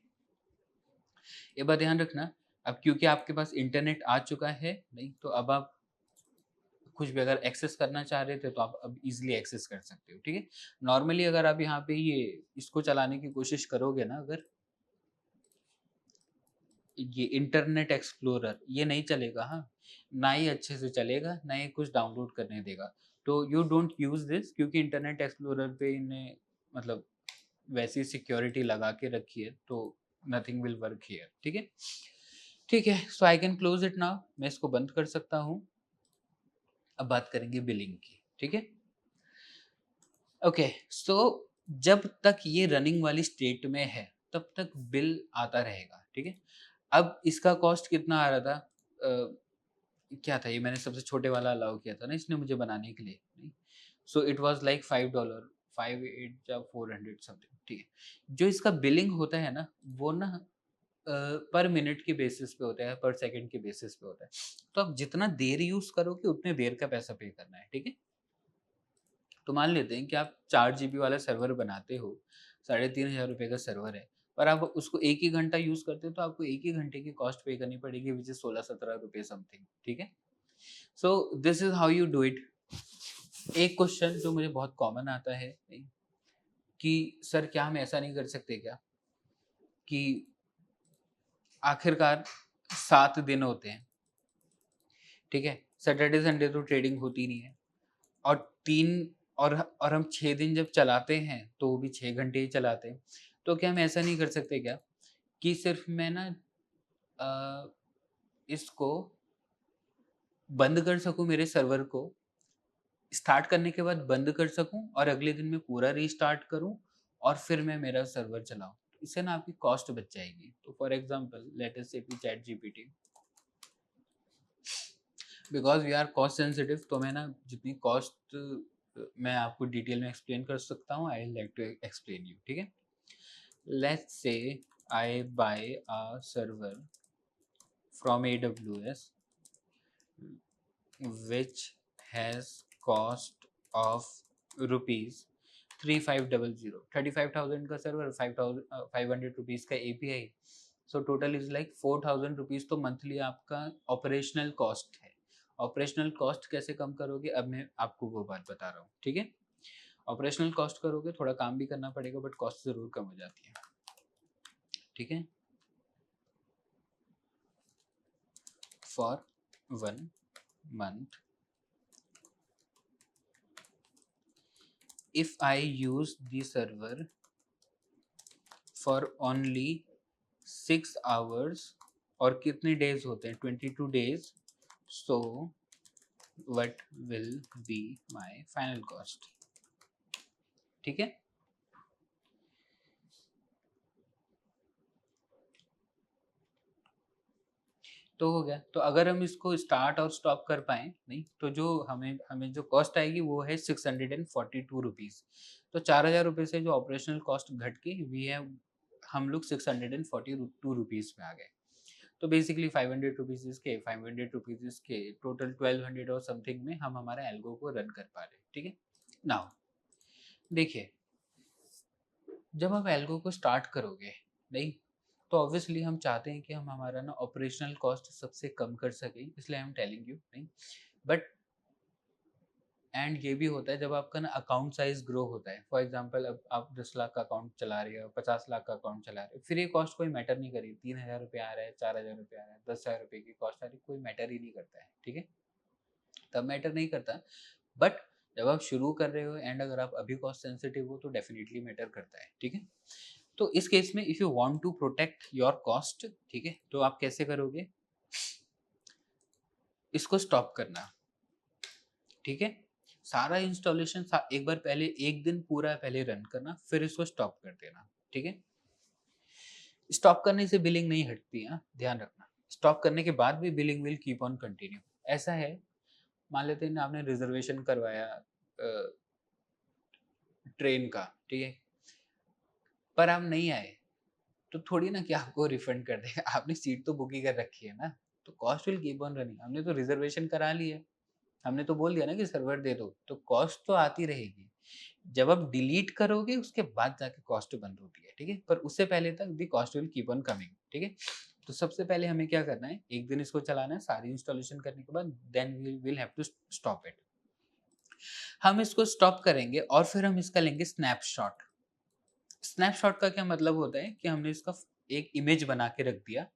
ये बात ध्यान रखना। अब क्योंकि आपके पास इंटरनेट आ चुका है, नहीं तो अब आप कुछ भी अगर एक्सेस करना चाह रहे थे तो आप अब इजीली एक्सेस कर सकते हो, ठीक है। नॉर्मली अगर आप यहाँ पे ये इसको चलाने की कोशिश करोगे ना, अगर ये इंटरनेट एक्सप्लोरर ये नहीं चलेगा, हाँ, ना ही अच्छे से चलेगा, ना ही कुछ डाउनलोड करने देगा। तो यू डोंट यूज दिस, क्योंकि इंटरनेट एक्सप्लोरर पे इन्हें मतलब वैसी सिक्योरिटी लगा के रखी है, तो नथिंग विल वर्क हियर, ठीक है। ठीक है, so I can close it now, मैं इसको बंद कर सकता हूँ। अब बात करेंगे बिलिंग की, ठीक है। ओके, सो जब तक ये रनिंग वाली स्टेट में है तब तक बिल आता रहेगा, ठीक है। अब इसका कॉस्ट कितना आ रहा था, क्या था ये, मैंने सबसे छोटे वाला अलाउ किया था ना इसने मुझे बनाने के लिए, नहीं। सो इट वाज लाइक $5, 5 8 या 400 समथिंग, ठीक है। जो इसका बिलिंग होता है ना, वो ना पर मिनट के बेसिस पे होता है, पर सेकंड के बेसिस पे होता है। तो आप जितना देर यूज करोगे उतने देर का पैसा पे करना है, ठीक है। तो मान लेते हैं कि आप 4 GB वाला सर्वर बनाते हो, 3,500 रुपये का सर्वर है, पर आप उसको 1 ही घंटा यूज करते हो, तो आपको 1 ही घंटे की कॉस्ट पे करनी पड़ेगी, विच इज 16-17 रुपये समथिंग, ठीक है। सो this is how you do it. एक क्वेश्चन जो मुझे बहुत कॉमन आता है कि सर क्या हम ऐसा नहीं कर सकते क्या कि आखिरकार 7 दिन होते हैं, ठीक है, सैटरडे संडे तो ट्रेडिंग होती नहीं है, और तीन और हम 6 दिन जब चलाते हैं तो वो भी 6 घंटे ही चलाते हैं। तो क्या हम ऐसा नहीं कर सकते क्या कि सिर्फ मैं ना अ, इसको बंद कर सकूं, मेरे सर्वर को स्टार्ट करने के बाद बंद कर सकूं और अगले दिन मैं पूरा रीस्टार्ट करूं और फिर मैं मेरा सर्वर चलाऊं। तो इससे ना आपकी कॉस्ट बच जाएगी। तो for example let us say कि ChatGPT, because we are cost sensitive, तो मैं ना जितनी कॉस्ट मैं आपको डिटेल में एक्सप्लेन कर सकता हूँ, I like to explain you, ठीक है। Let's say I buy a server from AWS which has cost of rupees 3500, 35,000 का सर्वर, 500 रुपीज का API, so total is like 4,000 rupees तो मंथली आपका ऑपरेशनल कॉस्ट है। ऑपरेशनल कॉस्ट कैसे कम करोगे, अब मैं आपको वो बात बता रहा हूँ, ठीक है। ऑपरेशनल कॉस्ट करोगे, थोड़ा काम भी करना पड़ेगा बट कॉस्ट जरूर कम हो जाती है, ठीक है। For 1 month, if I use the server for only 6 hours, और कितने डेज होते हैं, 22 days, so what will be my final cost, ठीक है। तो हो गया, तो अगर हम इसको स्टार्ट और स्टॉप कर पाए नहीं, तो जो हमें हमें जो कॉस्ट आएगी वो है 642 रुपीज़। तो 4,000 रुपये से जो ऑपरेशनल कॉस्ट घट के वी है, हम लोग 642 रुपीज़ में आ गए। तो बेसिकली 500 रुपीज़ के 500 रुपीज़ के टोटल 1200 और समथिंग में हम हमारा एल्गो को रन कर पा रहे हैं, ठीक है। नाउ देखिए, जब आप एल्गो को स्टार्ट करोगे नहीं, तो ऑब्वियसली हम चाहते हैं कि हम हमारा ना ऑपरेशनल कॉस्ट सबसे कम कर सकें, इसलिए आई एम टेलिंग यू नहीं। बट एंड ये भी होता है जब आपका ना अकाउंट साइज ग्रो होता है, फॉर एग्जांपल अब आप 10 लाख का अकाउंट चला रहे हो, 50 लाख का अकाउंट चला रहे हो, फिर ये कॉस्ट कोई मैटर नहीं करी, 3,000 रुपये आ रहा है, 4,000 रुपये आ रहा है, 10,000 रुपये की कॉस्ट आ रही है, कोई मैटर ही नहीं करता है, ठीक है। तब मैटर नहीं करता, बट जब आप शुरू कर रहे हो एंड अगर आप अभी कॉस्ट सेंसिटिव हो तो डेफिनेटली मैटर करता है, ठीक है। तो इस केस में if you want to protect your cost, ठीक है, तो आप कैसे करोगे, इसको स्टॉप करना, ठीक है। सारा इंस्टॉलेशन एक बार पहले, एक दिन पूरा पहले रन करना, फिर इसको स्टॉप कर देना, ठीक है। स्टॉप करने से बिलिंग नहीं हटती है, ध्यान रखना। स्टॉप करने के बाद भी billing will keep on continue. ऐसा है, मान लेते हैं आपने रिजर्वेशन करवाया ट्रेन का, ठीक है, पर आप नहीं आए, तो थोड़ी ना कि आपको रिफंड कर देगा, आपने सीट तो बुक ही कर रखी है ना, तो cost will keep on running. हमने तो रिजर्वेशन करा ली है, हमने तो बोल दिया ना कि सर्वर दे दो, तो कॉस्ट तो आती रहेगी। जब आप डिलीट करोगे उसके बाद जाके कॉस्ट बंद होती है, ठीक है, पर उससे पहले तक दी cost will keep on coming, ठीक है। तो सबसे पहले हमें क्या करना है, एक दिन इसको चलाना है, सारी इंस्टॉलेशन करने के बाद then we will have to stop it. हम इसको स्टॉप करेंगे और फिर हम इसका लेंगे स्नैपशॉट। स्नैपशॉट का क्या मतलब होता है कि हमने इसका एक इमेज बना के रख दिया,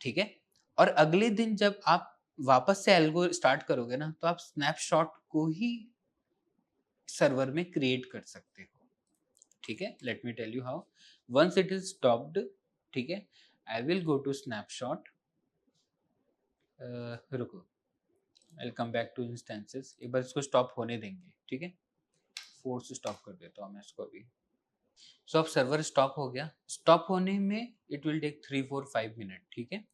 ठीक है, और अगले दिन जब आप वापस से एल्गो स्टार्ट करोगे ना, तो आप स्नैपशॉट को ही सर्वर में क्रिएट कर सकते हो, ठीक है। Let me tell you how. Once it is stopped, ठीक है, I will go to snapshot, रुको, I come back to instances, एक बार इसको स्टॉप होने देंगे, ठीक है। फोर्स स्टॉप कर देता हूँ मैं इसको अभी। सो अब सर्वर स्टॉप हो गया, स्टॉप होने में इट विल टेक 3-4-5 मिनट, ठीक है।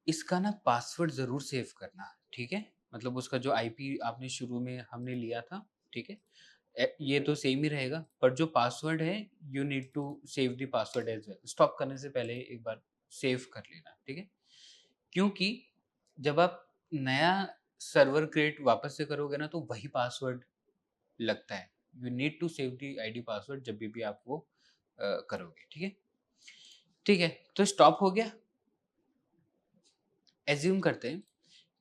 इसका ना पासवर्ड जरूर सेव करना, ठीक है, मतलब उसका जो आईपी आपने शुरू में हमने लिया था, ठीक है, ये तो सेम ही रहेगा, पर जो पासवर्ड है you need to save the password as well. Stop करने से पहले एक बार सेव कर लेना, ठीक है, क्योंकि जब आप नया सर्वर क्रिएट वापस से करोगे ना, तो वही पासवर्ड लगता है। You need to save the ID password जब भी आप वो करोगे, ठीक है। ठीक है, तो स्टॉप हो गया। एज्यूम करते हैं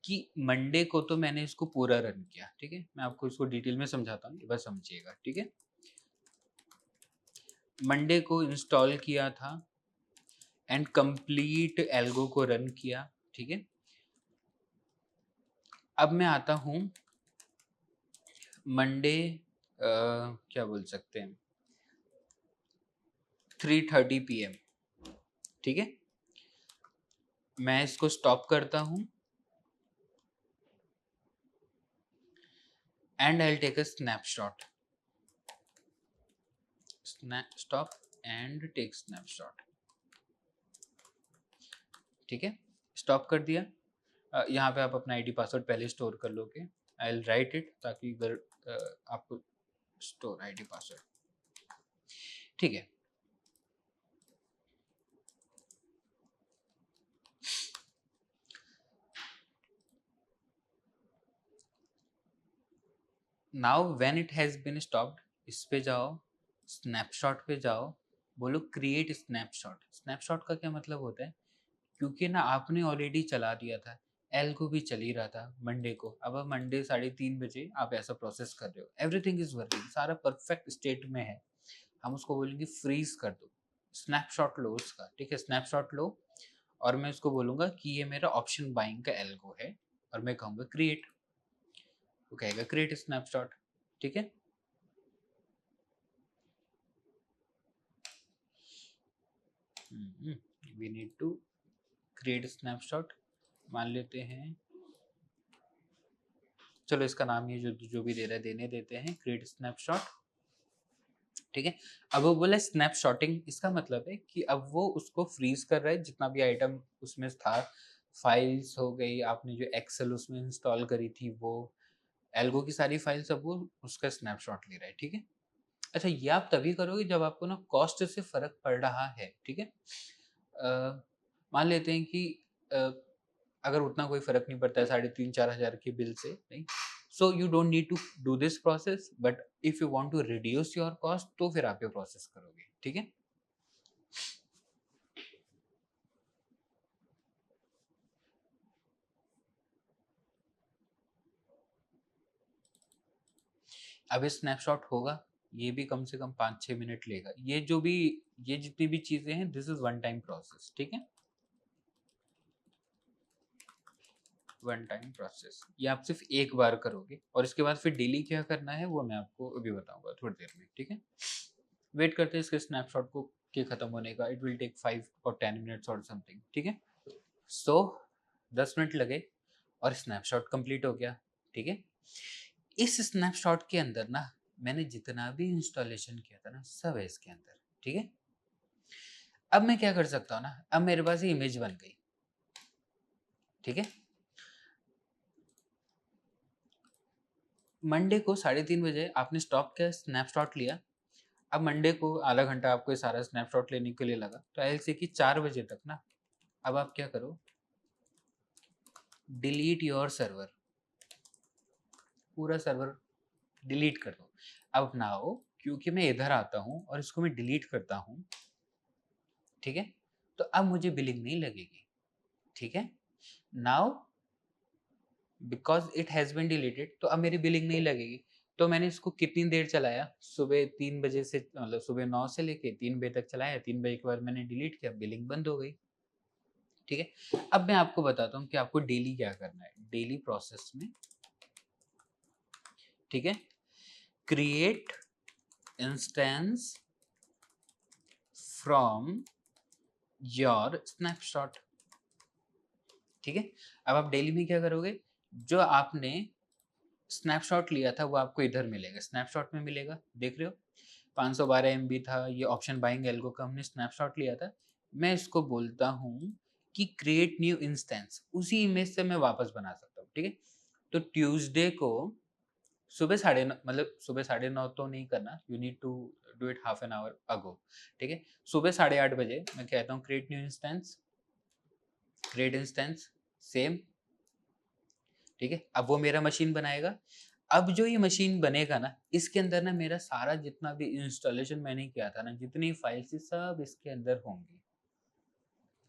कि मंडे को तो मैंने इसको पूरा रन किया, ठीक है, मैं आपको इसको डिटेल में समझाता हूँ, बस समझिएगा, ठीक है। मंडे को इंस्टॉल किया था एंड कंप्लीट एल्गो को रन किया, ठीक है। अब मैं आता हूँ मंडे, क्या बोल सकते हैं, 3:30 PM, ठीक है। मैं इसको स्टॉप करता हूँ and I will take a snapshot, stop and take snapshot, ठीक है। स्टॉप कर दिया। यहाँ पे आप अपना आईडी पासवर्ड पहले स्टोर कर लोगे। आई विल राइट इट ताकि अगर आपको स्टोर आईडी पासवर्ड, ठीक है। Now when it has been stopped, इस पे जाओ, स्नैपशॉट पे जाओ, बोलो क्रिएट स्नैपशॉट। स्नैपशॉट का क्या मतलब होता है, क्योंकि ना आपने ऑलरेडी चला दिया था, एल को भी चल ही रहा था मंडे को, अब मंडे 3:30 बजे आप ऐसा प्रोसेस कर रहे हो, एवरीथिंग इज वर्किंग, सारा परफेक्ट स्टेट में है, हम उसको बोलेंगे फ्रीज कर दो, स्नैपशॉट लो उसका, ठीक है। स्नैपशॉट लो और मैं उसको बोलूंगा कि ये मेरा ऑप्शन बाइंग का एल्गो है, और मैं कहूँगा क्रिएट, वो कहेगा क्रिएट स्नैपशॉट, ठीक है। We need to create snapshot, मान लेते हैं, चलो इसका नाम ये जो जो भी दे रहा है देने देते हैं, क्रिएट स्नैपशॉट, ठीक है। अब वो बोला स्नैपशॉटिंग, इसका मतलब है कि अब वो उसको फ्रीज कर रहा है, जितना भी आइटम उसमें था, फाइल्स हो गई, आपने जो एक्सेल उसमें इंस्टॉल करी थी, वो एल्गो की सारी फाइल्स, अब वो उसका स्नैपशॉट ले रहा है, ठीक है। अच्छा, ये आप तभी करोगे जब आपको ना कॉस्ट से फर्क पड़ रहा है, ठीक है। मान लेते हैं कि अ, अगर उतना कोई फर्क नहीं पड़ता है 3,500-4,000 के बिल से, नहीं, so you don't need to do this process, but if you want to reduce your cost तो फिर आप ये प्रोसेस करोगे, ठीक है। अब ये स्नैपशॉट होगा, ये भी कम से कम 5-6 मिनट लेगा, ये जो भी, ये जितनी भी चीजें हैं, this is one time process, ठीक है, वन टाइम प्रोसेस, ये आप सिर्फ एक बार करोगे, और इसके बाद फिर डेली क्या करना है वो मैं आपको अभी बताऊंगा थोड़ी देर में, ठीक है। वेट करते हैं इसके स्नैपशॉट को के खत्म होने का, इट विल टेक 5 और 10 मिनट्स और समथिंग, ठीक है। सो 10 मिनट लगे और स्नैपशॉट कंप्लीट हो गया, ठीक है। इस स्नैपशॉट के अंदर ना मैंने जितना भी इंस्टॉलेशन किया था ना, सब है इसके अंदर, ठीक है। अब मैं क्या कर सकता हूँ ना, अब मेरे पास ये इमेज बन गई, ठीक है। मंडे को 3:30 बजे आपने स्टॉप किया, स्नैपशॉट लिया, अब मंडे को आधा घंटा आपको ये सारा स्नैपशॉट लेने के लिए लगा, तो आई से कि 4 बजे तक ना, अब आप क्या करो, डिलीट योर सर्वर, पूरा सर्वर डिलीट कर दो। अब नाउ क्योंकि मैं इधर आता हूँ और इसको मैं डिलीट करता हूँ, ठीक है, तो अब मुझे बिलिंग नहीं लगेगी, ठीक है। Now because it has been deleted, तो अब मेरी बिलिंग नहीं लगेगी। तो मैंने इसको कितनी देर चलाया, सुबह 3 बजे से, मतलब सुबह 9 से लेके 3 बजे तक चलाया, 3 बजे के बाद मैंने डिलीट किया, बिलिंग बंद हो गई, ठीक है। अब मैं आपको बताता हूँ कि आपको डेली क्या करना है, डेली प्रोसेस में, ठीक है, create instance from your snapshot, ठीक है। अब आप डेली में क्या करोगे, जो आपने स्नैपशॉट लिया था वो आपको इधर मिलेगा, स्नैपशॉट में मिलेगा, देख रहे हो 512 MB था, ये ऑप्शन बाइंग एल्गो का हमने स्नैपशॉट लिया था। मैं इसको बोलता हूँ कि क्रिएट न्यू इंस्टेंस, उसी इमेज से मैं वापस बना सकता हूँ, ठीक है। तो ट्यूसडे को सुबह 9:30, मतलब सुबह 9:30 तो नहीं करना, you need to do it half an hour ago, ठीक है। सुबह 8:30 बजे मैं कहता हूँ create new instance, create instance same, ठीक है। अब वो मेरा मशीन बनाएगा, अब जो ये मशीन बनेगा ना, इसके अंदर ना मेरा सारा जितना भी इंस्टॉलेशन मैंने किया था ना, जितनी फाइल्स थी सब इसके अंदर होंगी,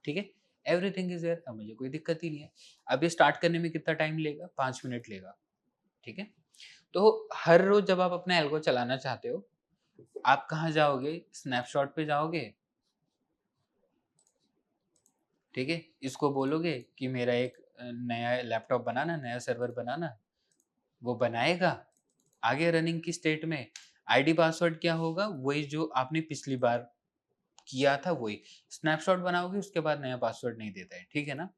ठीक है। एवरीथिंग इज देयर, अब मुझे कोई दिक्कत ही नहीं है। अब ये स्टार्ट करने में कितना टाइम लेगा, 5 मिनट लेगा, ठीक है। तो हर रोज जब आप अपना एल्गो चलाना चाहते हो, आप कहाँ जाओगे, स्नैपशॉट पे जाओगे, ठीक है, इसको बोलोगे कि मेरा एक नया लैपटॉप बनाना, नया सर्वर बनाना, वो बनाएगा, आगे रनिंग की स्टेट में आईडी पासवर्ड क्या होगा, वही जो आपने पिछली बार किया था वही, स्नैपशॉट बनाओगे उसके बाद नया पासवर्ड नहीं देता है, ठीक है ना।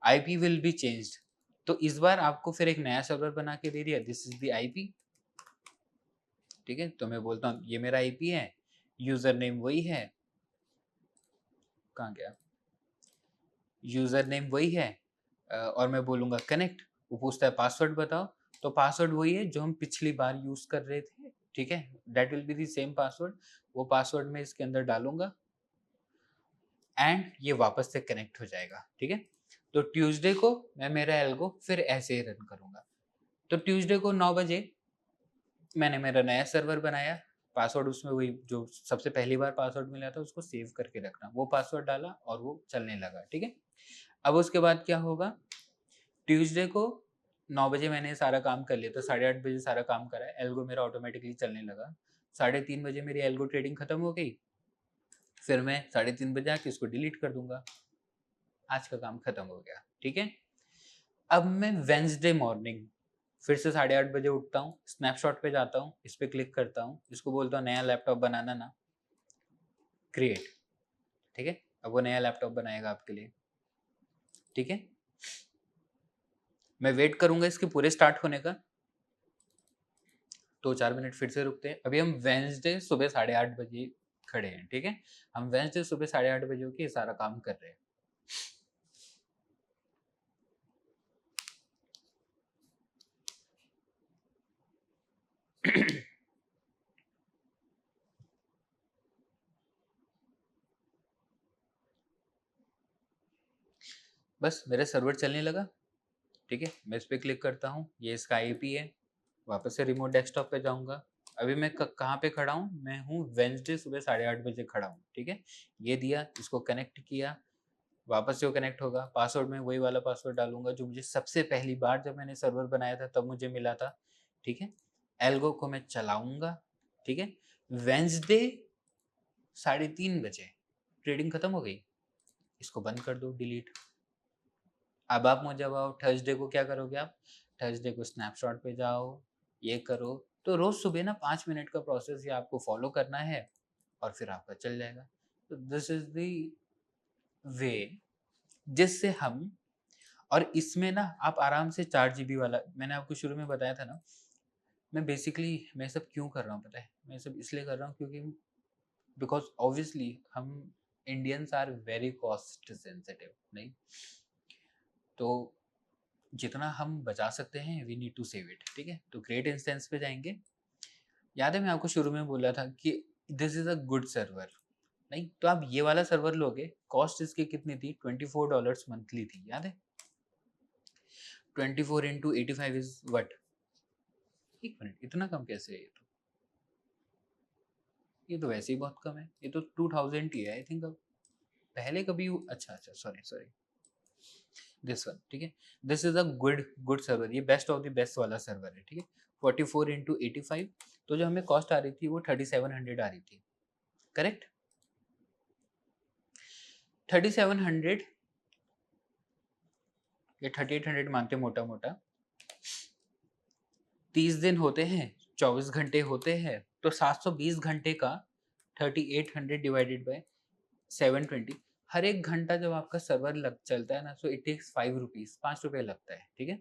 आईपी विल बी चेंज्ड, तो इस बार आपको फिर एक नया सर्वर बना के दे दिया, दिस इज द आईपी, ठीक है। तो मैं बोलता हूँ ये मेरा आईपी है, यूजर नेम वही है, कहाँ गया, यूज़र नेम वही है और मैं बोलूँगा कनेक्ट, वो पूछता है पासवर्ड बताओ, तो पासवर्ड वही है जो हम पिछली बार यूज़ कर रहे थे, ठीक है? That will be the same password, वो पासवर्ड मैं इसके अंदर डालूँगा एंड ये वापस से कनेक्ट हो जाएगा, ठीक है? तो ट्यूसडे को मैं मेरा एल्गो फिर ऐसे ही रन करूँगा। तो ट्यूसडे को 9 बजे मैंने मेरा नया सर्वर बनाया, पासवर्ड उसमें वही जो सबसे पहली बार पासवर्ड मिला था उसको सेव करके रखना, वो पासवर्ड डाला और वो चलने लगा, ठीक है? अब उसके बाद क्या होगा, ट्यूसडे को 9 बजे मैंने सारा काम कर लिया, तो 8:30 बजे सारा काम करा, एल्गो मेरा ऑटोमेटिकली चलने लगा। 3:30 बजे मेरी एल्गो ट्रेडिंग खत्म हो गई, फिर मैं 3:30 बजे आके इसको डिलीट कर दूँगा। आज का काम खत्म हो गया, ठीक है? अब मैं वेडनेसडे मॉर्निंग फिर से 8:30 बजे उठता हूँ, स्नैपशॉट पे जाता हूँ, इस पे क्लिक करता हूँ, इसको बोलता हूँ नया लैपटॉप बनाना ना, क्रिएट, ठीक है? अब वो नया लैपटॉप बनाएगा आपके लिए, ठीक है? मैं वेट करूँगा इसके पूरे स्टार्ट होने का, 2-4 मिनट फिर से रुकते हैं। अभी हम वेडनेसडे सुबह 8:30 बजे खड़े हैं, ठीक है? हम वेडनेसडे सुबह 8:30 बजे होके ये सारा काम कर रहे हैं। बस मेरा सर्वर चलने लगा, ठीक है? मैं इस पे क्लिक करता हूँ, ये इसका आईपी है, वापस से रिमोट डेस्कटॉप पे जाऊँगा। अभी मैं कहाँ पे खड़ा हूँ? मैं हूँ वेडनेसडे सुबह 8:30 बजे खड़ा हूँ, ठीक है? ये दिया, इसको कनेक्ट किया, वापस से वो कनेक्ट होगा, पासवर्ड में वही वाला पासवर्ड डालूँगा जो मुझे सबसे पहली बार जब मैंने सर्वर बनाया था तब मुझे मिला था, ठीक है? एल्गो को मैं चलाऊँगा, ठीक है? वेडनेसडे 3:30 बजे ट्रेडिंग खत्म हो गई, इसको बंद कर दो, डिलीट। अब आप मुझे बताओ थर्सडे को क्या करोगे आप? थर्सडे को स्नैपशॉट पे जाओ, ये करो, तो रोज़ सुबह ना 5 मिनट का प्रोसेस ये आपको फ़ॉलो करना है और फिर आपका चल जाएगा। तो दिस इज़ द वे जिससे हम और इसमें ना आप आराम से 4 जीबी वाला मैंने आपको शुरू में बताया था ना, मैं सब क्यों कर रहा हूँ पता है? मैं सब इसलिए कर रहा हूँ क्योंकि बिकॉज़ ऑब्वियसली हम Indians are very cost sensitive नहीं? तो जितना हम बचा सकते हैं we need to save it, ठीक है? तो ग्रेट इंस्टेंस पे जाएँगे। याद है मैं आपको शुरू में बोला था कि this is a good server, नहीं? तो आप ये वाला सर्वर लोगे, कॉस्ट इसकी कितनी थी? $24 मंथली थी, याद है? 24 इंटू 85 इज़ व्हाट? 1 मिनट, इतना कम कैसे है ये तो? ये तो वैसे ही बहुत कम है। ये तो 2000 ही है आई थिंक अब। पहले कभी अच्छा, सॉरी, सॉरी। दिस वन, ठीक है? This is a good server, ये बेस्ट ऑफ द बेस्ट वाला सर्वर है, ठीक है? 44 इंटू 85, तो जो हमें कॉस्ट आ रही थी वो 3700 आ रही थी, करेक्ट? 3700 या 3800 मानते मोटा-मोटा, 30 दिन होते हैं, 24 घंटे होते हैं, तो 720 घंटे का 3800 डिवाइडेड बाय 720, हर एक घंटा जब आपका सर्वर लग चलता है ना, सो इट टेक्स 5 रुपीज़, 5 रुपए लगता है, ठीक है?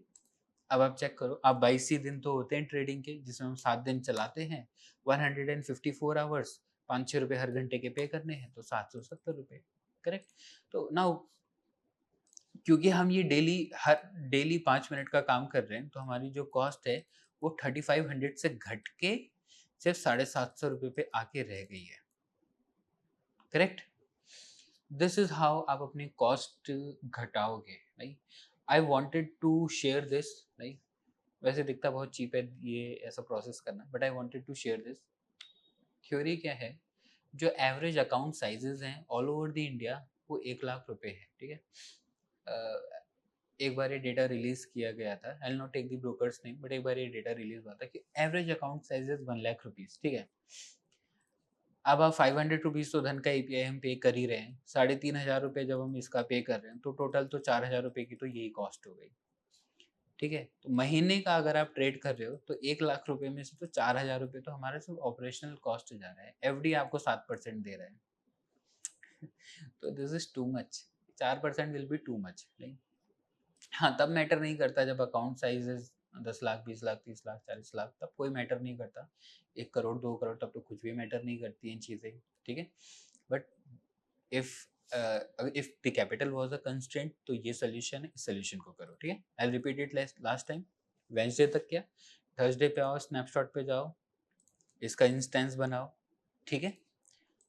अब आप चेक करो, आप 22 ही दिन तो होते हैं ट्रेडिंग के, जिसमें हम 7 दिन चलाते हैं, 154 आवर्स, 5-6 रुपए हर घंटे के पे करने हैं, तो 770 रुपए, करेक्ट? तो नाउ क्योंकि हम ये डेली 5 मिनट का काम कर रहे हैं, तो हमारी जो कॉस्ट है, वो 3500 से घट के सिर्फ 750 रुपए पे आके रह गई है, करेक्ट? दिस इज हाउ आप अपनी कॉस्ट घटाओगे, right? I wanted to share this, right? वैसे दिखता बहुत चीप है ये ऐसा प्रोसेस करना, but I wanted to share this. Theory क्या है, जो एवरेज अकाउंट साइजेस हैं ऑल ओवर द इंडिया वो 1 लाख रुपए है, ठीक है? एक बार ये डेटा रिलीज किया गया था, I will not take the brokers name, but एक बार ये डेटा रिलीज हुआ था कि average account sizes 1 lakh rupees, ठीक है? अब आप 500 रुपीज तो धन का एपीआई हम पे कर ही रहे हैं, 3500 रुपये जब हम इसका पे कर रहे हैं, तो टोटल तो 4000 रुपये की तो यही कॉस्ट हो गई, ठीक है? तो महीने का अगर आप ट्रेड कर रहे हो तो 1 लाख रुपए में से तो 4000 रुपये तो हमारा सिर्फ ऑपरेशनल कॉस्ट जा रहा है, एफडी आपको 7% दे रहा है। तो this is too much, 4% will be too much, नहीं? हाँ, तब मैटर नहीं करता जब अकाउंट साइज 10 लाख, 20 लाख, 30 लाख, 40 लाख, तब कोई मैटर नहीं करता। 1 करोड़, 2 करोड़, तब तो कुछ भी मैटर नहीं करती हैं चीज़ें, ठीक है? But if if the capital was a constraint तो ये सोल्यूशन है, इस सोल्यूशन को करो, ठीक है। I repeat it last time. Wednesday तक क्या, थर्सडे पे आओ, स्नैपशॉट पे जाओ, इसका इंस्टेंस बनाओ, ठीक है।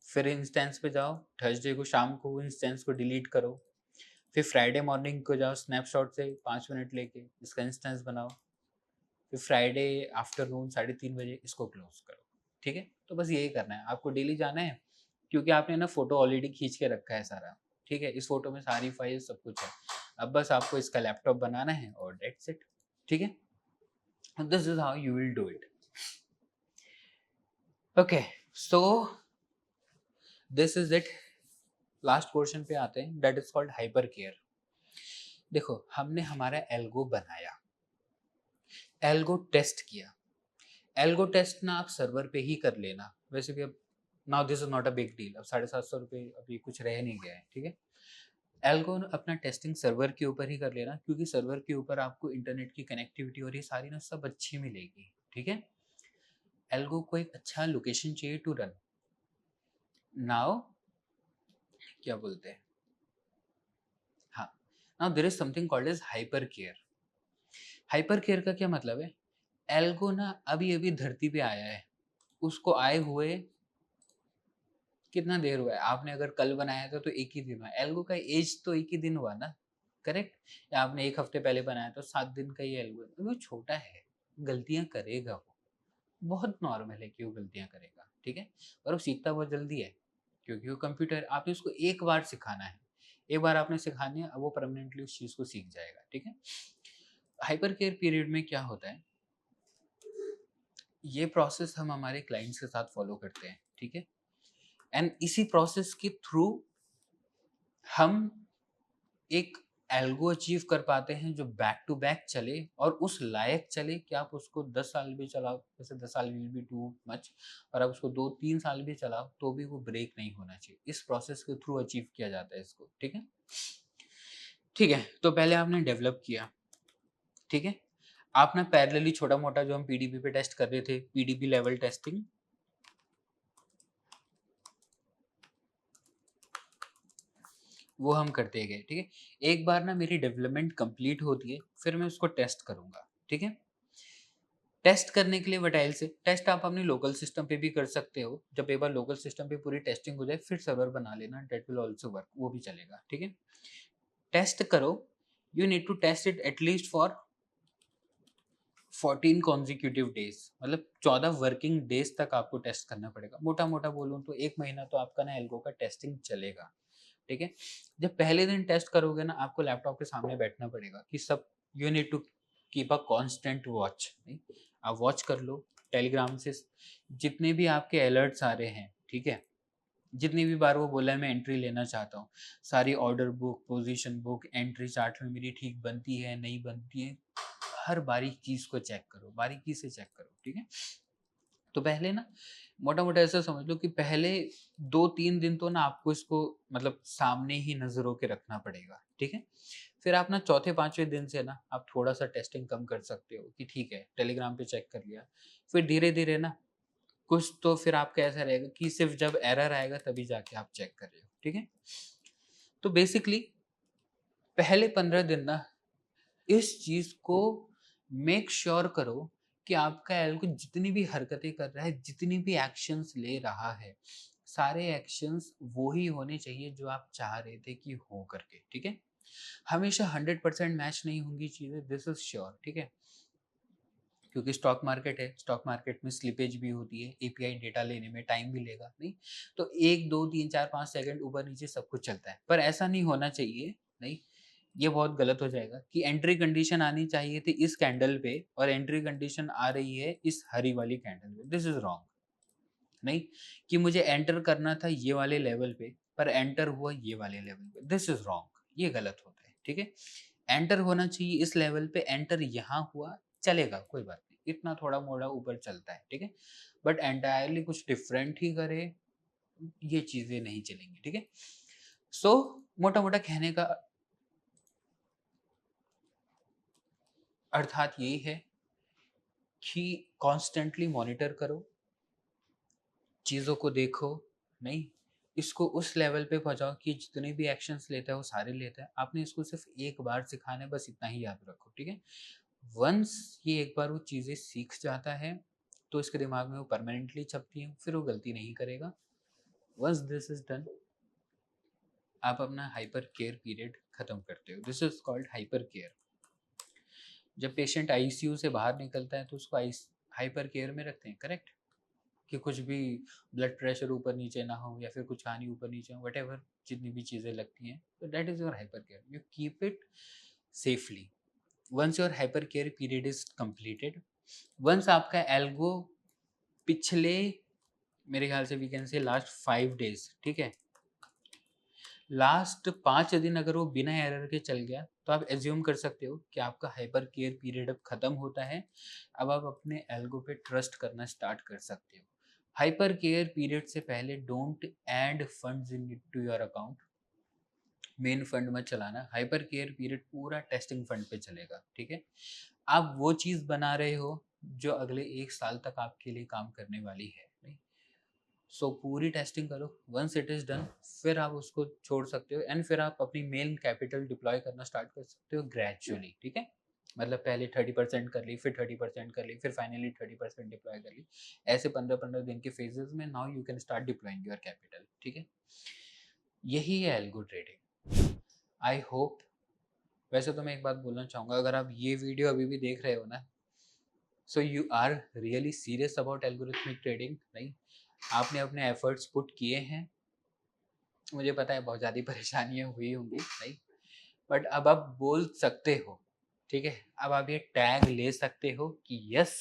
फिर इंस्टेंस पे जाओ, थर्सडे को शाम को इंस्टेंस को डिलीट करो, फिर फ्राइडे मॉर्निंग को जाओ, स्नैपशॉट से 5 मिनट लेके इसका इंस्टेंस बनाओ, फिर फ्राइडे आफ्टरनून 3:30 बजे इसको क्लोज करो, ठीक है। तो बस यही करना है आपको, डेली जाना है, क्योंकि आपने ना फोटो ऑलरेडी खींच के रखा है सारा, ठीक है। इस फोटो में सारी फाइल सब कुछ है, अब बस आपको इसका लैपटॉप बनाना है और दैट्स इट, ठीक है। This is how you will do it. Okay, so this is it. Last portion पे आते हैं, that is called hyper care. देखो, हमने हमारा एल्गो बनाया, एल्गो टेस्ट किया। एल्गो टेस्ट ना आप सर्वर पे ही कर लेना, वैसे भी अब now this is not a big deal, अब 750 रुपये अभी कुछ रह नहीं गया है, ठीक है। एल्गो अपना टेस्टिंग सर्वर के ऊपर ही कर लेना, क्योंकि सर्वर के ऊपर आपको इंटरनेट की कनेक्टिविटी और ये सारी ना सब अच्छी मिलेगी, ठीक है। एल्गो को एक अच्छा लोकेशन चाहिए टू रन। नाउ क्या बोलते हैं, हाँ, now there is something called as hyper care. Hyper care का क्या मतलब है, एल्गो ना अभी अभी धरती पे आया है, उसको आए हुए कितना देर हुआ है, आपने अगर कल बनाया था तो एक ही दिन हुआ, एल्गो का एज तो एक ही दिन हुआ ना, करेक्ट। या आपने एक हफ्ते पहले बनाया तो 7 दिन का ही एल्गो है, वो छोटा है, गलतियां करेगा, वो बहुत नॉर्मल है कि वो गलतियां करेगा, ठीक है। और वो सीखता बहुत जल्दी है, क्योंकि वो कंप्यूटर, आपने उसको एक बार सिखाना है, एक बार आपने सिखानी है, अब वो परमानेंटली उस चीज को सीख जाएगा, ठीक है। हाइपर केयर पीरियड में क्या होता है, ये प्रोसेस हम हमारे क्लाइंट्स के साथ फॉलो करते हैं, ठीक है। एंड इसी प्रोसेस के थ्रू हम एक एल्गो अचीव कर पाते हैं जो बैक टू बैक चले और उस लायक चले कि आप उसको 10 साल भी चलाओ, जैसे 10 साल विल बी टू मच, और आप उसको 2-3 साल भी चलाओ तो भी वो ब्रेक नहीं होना चाहिए। इस प्रोसेस के थ्रू अचीव किया जाता है इसको, ठीक है। ठीक है, तो पहले आपने डेवलप किया, ठीक है। आप ना पैरेलली छोटा मोटा जो हम पीडीबी पे टेस्ट कर रहे थे, पीडीबी लेवल टेस्टिंग, वो हम करते गए, ठीक है। एक बार ना मेरी डेवलपमेंट कंप्लीट होती है, फिर मैं उसको टेस्ट करूंगा, ठीक है। टेस्ट करने के लिए वटाइल से टेस्ट आप अपने लोकल सिस्टम पे भी कर सकते हो, जब एक बार लोकल सिस्टम पे पूरी टेस्टिंग हो जाए फिर सर्वर बना लेना, डेट विल ऑल्सो वर्क, वो भी चलेगा, ठीक है। टेस्ट करो, you need to test it at least for 14 consecutive days, मतलब 14 वर्किंग डेज तक आपको टेस्ट करना पड़ेगा। मोटा मोटा बोलूँ तो 1 महीना तो आपका ना एल्गो का टेस्टिंग चलेगा, ठीक है। जब पहले दिन टेस्ट करोगे ना, आपको लैपटॉप के सामने बैठना पड़ेगा कि सब, you need to keep a constant watch, नहीं, आप वॉच कर लो टेलीग्राम से, जितने भी आपके अलर्ट्स आ रहे हैं, ठीक है। जितनी भी बार वो बोला है मैं एंट्री लेना चाहता हूँ, सारी order book, position book, entry chart में मेरी ठीक बनती है नहीं बनती है, हर बारीक चीज को चेक करो, बारीकी से चेक करो, ठीक है। तो पहले ना मोटा मोटा ऐसा समझ लो कि पहले 2-3 दिन तो ना आपको इसको मतलब सामने ही नजरों के रखना पड़ेगा, ठीक है। फिर आप ना चौथे पांचवें दिन से ना आप थोड़ा सा टेस्टिंग कम कर सकते हो कि ठीक है टेलीग्राम पे चेक कर लिया, फिर धीरे धीरे ना कुछ तो फिर आपका ऐसा रहेगा कि सिर्फ जब एरर आएगा तभी जाके आप चेक कर रहे हो, ठीक है। तो बेसिकली पहले 15 दिन ना इस चीज को मेक श्योर करो कि आपका एल्गो जितनी भी हरकतें कर रहा है, जितनी भी एक्शंस ले रहा है, सारे एक्शंस वो ही होने चाहिए जो आप चाह रहे थे कि हो करके, ठीक है। हमेशा 100% मैच नहीं होंगी चीजें, दिस इज श्योर, ठीक है। क्योंकि स्टॉक मार्केट है, स्टॉक मार्केट में स्लिपेज भी होती है, एपीआई डेटा लेने में टाइम भी लेगा, नहीं तो 1 2 3 4 5 सेकंड ऊपर नीचे सब कुछ चलता है, पर ऐसा नहीं होना चाहिए, नहीं, ये बहुत गलत हो जाएगा कि एंट्री कंडीशन आनी चाहिए थी इस कैंडल पे और एंट्री कंडीशन आ रही है इस हरी वाली कैंडल पे, दिस इज रॉन्ग। नहीं, कि मुझे एंटर करना था ये वाले लेवल पे पर एंटर हुआ ये वाले लेवल पे, दिस इज रॉन्ग, ये गलत होता है, ठीक है। एंटर होना चाहिए इस लेवल पे, एंटर यहाँ हुआ चलेगा, कोई बात नहीं, इतना थोड़ा मोड़ा ऊपर चलता है, ठीक है। बट एंटायरली कुछ डिफरेंट ही करे, ये चीजें नहीं चलेंगी, ठीक है। सो मोटा मोटा कहने का अर्थात यही है कि कॉन्स्टेंटली मॉनिटर करो, चीज़ों को देखो, नहीं, इसको उस लेवल पे पहुंचाओ कि जितने भी एक्शंस लेता है वो सारे लेता है। आपने इसको सिर्फ एक बार सिखाना है, बस इतना ही याद रखो, ठीक है। वंस ये एक बार वो चीज़ें सीख जाता है तो इसके दिमाग में वो परमानेंटली छपती हैं, फिर वो गलती नहीं करेगा। वंस दिस इज डन, आप अपना हाइपर केयर पीरियड खत्म करते हो। This is called hyper care. जब पेशेंट आईसीयू से बाहर निकलता है तो उसको हाइपर केयर में रखते हैं, करेक्ट, कि कुछ भी ब्लड प्रेशर ऊपर नीचे ना हो या फिर कुछ खानी ऊपर नीचे हो, वट एवर जितनी भी चीज़ें लगती हैं, तो that is your hyper care. You keep it safely. Once your hyper care period is completed, once आपका एल्गो पिछले, मेरे ख्याल से we can say last 5 days, ठीक है, लास्ट 5 दिन अगर वो बिना एरर के चल गया तो आप एज्यूम कर सकते हो कि आपका हाइपर केयर पीरियड अब खत्म होता है। अब आप अपने एल्गो पे ट्रस्ट करना स्टार्ट कर सकते हो। हाइपर केयर पीरियड से पहले don't add funds in to your account. Main fund मत चलाना। हाइपर केयर पीरियड पूरा टेस्टिंग फंड पे चलेगा, ठीक है। आप वो चीज़ बना रहे हो जो अगले 1 साल तक आपके लिए काम करने वाली है, नहीं। सो पूरी टेस्टिंग करो। वंस इट इज़ डन, फिर आप उसको छोड़ सकते हो एंड फिर आप अपनी मेन कैपिटल डिप्लॉय करना स्टार्ट कर सकते हो ग्रेजुअली, ठीक है। मतलब पहले 30% कर ली, फिर 30% कर ली, फिर फाइनली 30% डिप्लॉय कर ली। ऐसे 15-15 दिन के फेजेस में now you can start deploying your capital, ठीक है। यही है एल्गो ट्रेडिंग। आई होप, वैसे तो मैं एक बात बोलना चाहूँगा, अगर आप ये वीडियो अभी भी देख रहे हो ना, so you are really serious about algorithmic trading, नहीं। आपने अपने एफर्ट्स पुट किए हैं। मुझे पता है बहुत ज़्यादा परेशानियाँ हुई होंगी, नहीं, बट अब आप बोल सकते हो, ठीक है। अब आप ये टैग ले सकते हो कि yes,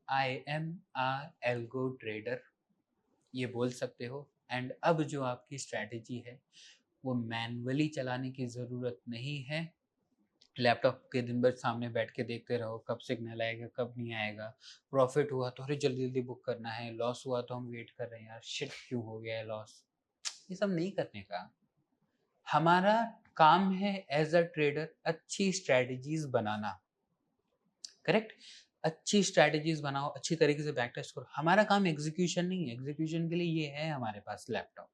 I am a algo trader, ये बोल सकते हो। एंड अब जो आपकी स्ट्रैटेजी है वो मैनुअली चलाने की ज़रूरत नहीं है। लैपटॉप के दिन भर सामने बैठ के देखते रहो कब सिग्नल आएगा कब नहीं आएगा। प्रॉफिट हुआ तो अरे जल्दी जल्दी बुक करना है, लॉस हुआ तो हम वेट कर रहे हैं, यार शिट क्यों हो गया है लॉस। ये सब नहीं करने का। हमारा काम है एज अ ट्रेडर अच्छी स्ट्रेटजीज बनाना, करेक्ट। अच्छी स्ट्रेटजीज बनाओ, अच्छी तरीके से बैक टेस्ट करो। हमारा काम एग्जीक्यूशन नहीं है। एग्जीक्यूशन के लिए ये है हमारे पास लैपटॉप,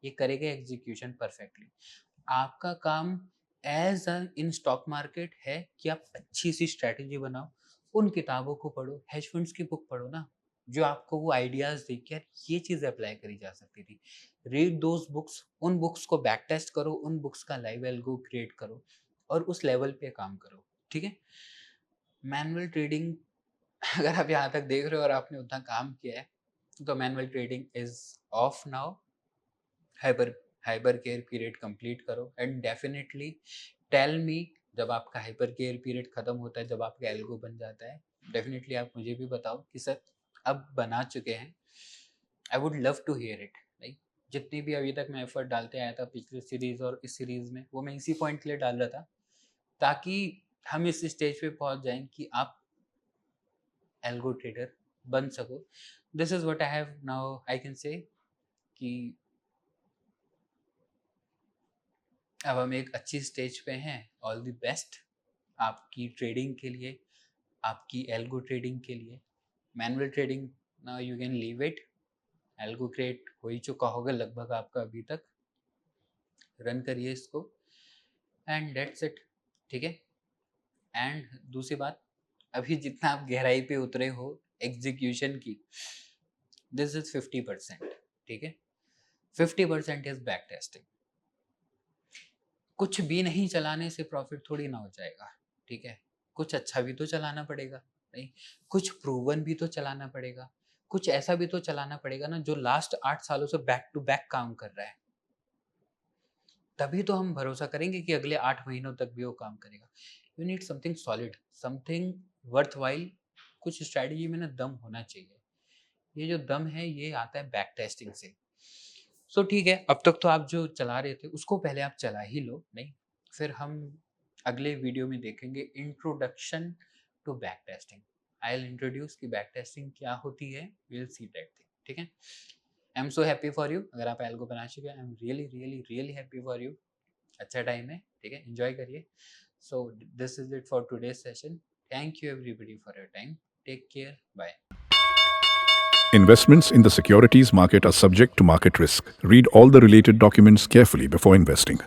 ये करेगा एग्जीक्यूशन परफेक्टली। आपका काम as a in stock market है कि आप अच्छी सी स्ट्रेटजी बनाओ। उन किताबों को पढ़ो, हेज फंड्स की बुक पढ़ो ना, जो आपको वो आइडियाज दे कि यार ये चीज़ अप्लाई करी जा सकती थी। रीड दोज बुक्स, उन बुक्स को बैक टेस्ट करो, उन बुक्स का लाइव एल्गो क्रिएट करो और उस लेवल पे काम करो, ठीक है। मैनुअल ट्रेडिंग अगर आप यहाँ तक देख रहे हो और आपने उतना काम किया है तो manual trading is of now. Hyper hyper care period complete करो एंड डेफिनेटली टेल मी, जब आपका हाइपर केयर पीरियड खत्म होता है, जब आपका एल्गो बन जाता है, डेफिनेटली आप मुझे भी बताओ कि सर अब बना चुके हैं। I would love to hear it, like जितनी भी अभी तक मैं एफर्ट डालते आया था पिछले सीरीज और इस सीरीज में, वो मैं इसी पॉइंट के लिए डाल रहा था ताकि हम इस स्टेज पे पहुंच जाएं कि आप एल्गो ट्रेडर बन सको। This is what I have now I can say कि अब हम एक अच्छी स्टेज पे हैं। ऑल द बेस्ट आपकी ट्रेडिंग के लिए, आपकी एल्गो ट्रेडिंग के लिए। Manual trading now you can leave it. Algo create हो ही चुका होगा लगभग आपका अभी तक। रन करिए इसको एंड दैट्स इट, ठीक है। एंड दूसरी बात, अभी जितना आप गहराई पे उतरे हो एग्जीक्यूशन की, दिस इज 50%, ठीक है। 50% इज बैक टेस्टिंग। कुछ भी नहीं चलाने से प्रॉफिट थोड़ी ना हो जाएगा, ठीक है। कुछ अच्छा भी तो चलाना पड़ेगा, नहीं, कुछ प्रूवन भी तो चलाना पड़ेगा, कुछ ऐसा भी तो चलाना पड़ेगा ना जो लास्ट 8 सालों से बैक टू बैक काम कर रहा है। तभी तो हम भरोसा करेंगे कि अगले 8 महीनों तक भी वो काम करेगा। You need something solid, something worth while. कुछ स्ट्रैटेजी में ना दम होना चाहिए। ये जो दम है ये आता है बैक टेस्टिंग से। सो ठीक है, अब तक तो आप जो चला रहे थे उसको पहले आप चला ही लो, नहीं, फिर हम अगले वीडियो में देखेंगे introduction to back testing. I will introduce कि बैक टेस्टिंग क्या होती है, विल सी दैट थिंग, ठीक है। I am so happy for you. अगर आप एल्गो बना चुके हैं, I am really really really happy for you. अच्छा टाइम है, ठीक है, एंजॉय करिए। So this is it for today's session. Thank you everybody for your time. Take care, bye. Investments in the securities market are subject to market risk. Read all the related documents carefully before investing.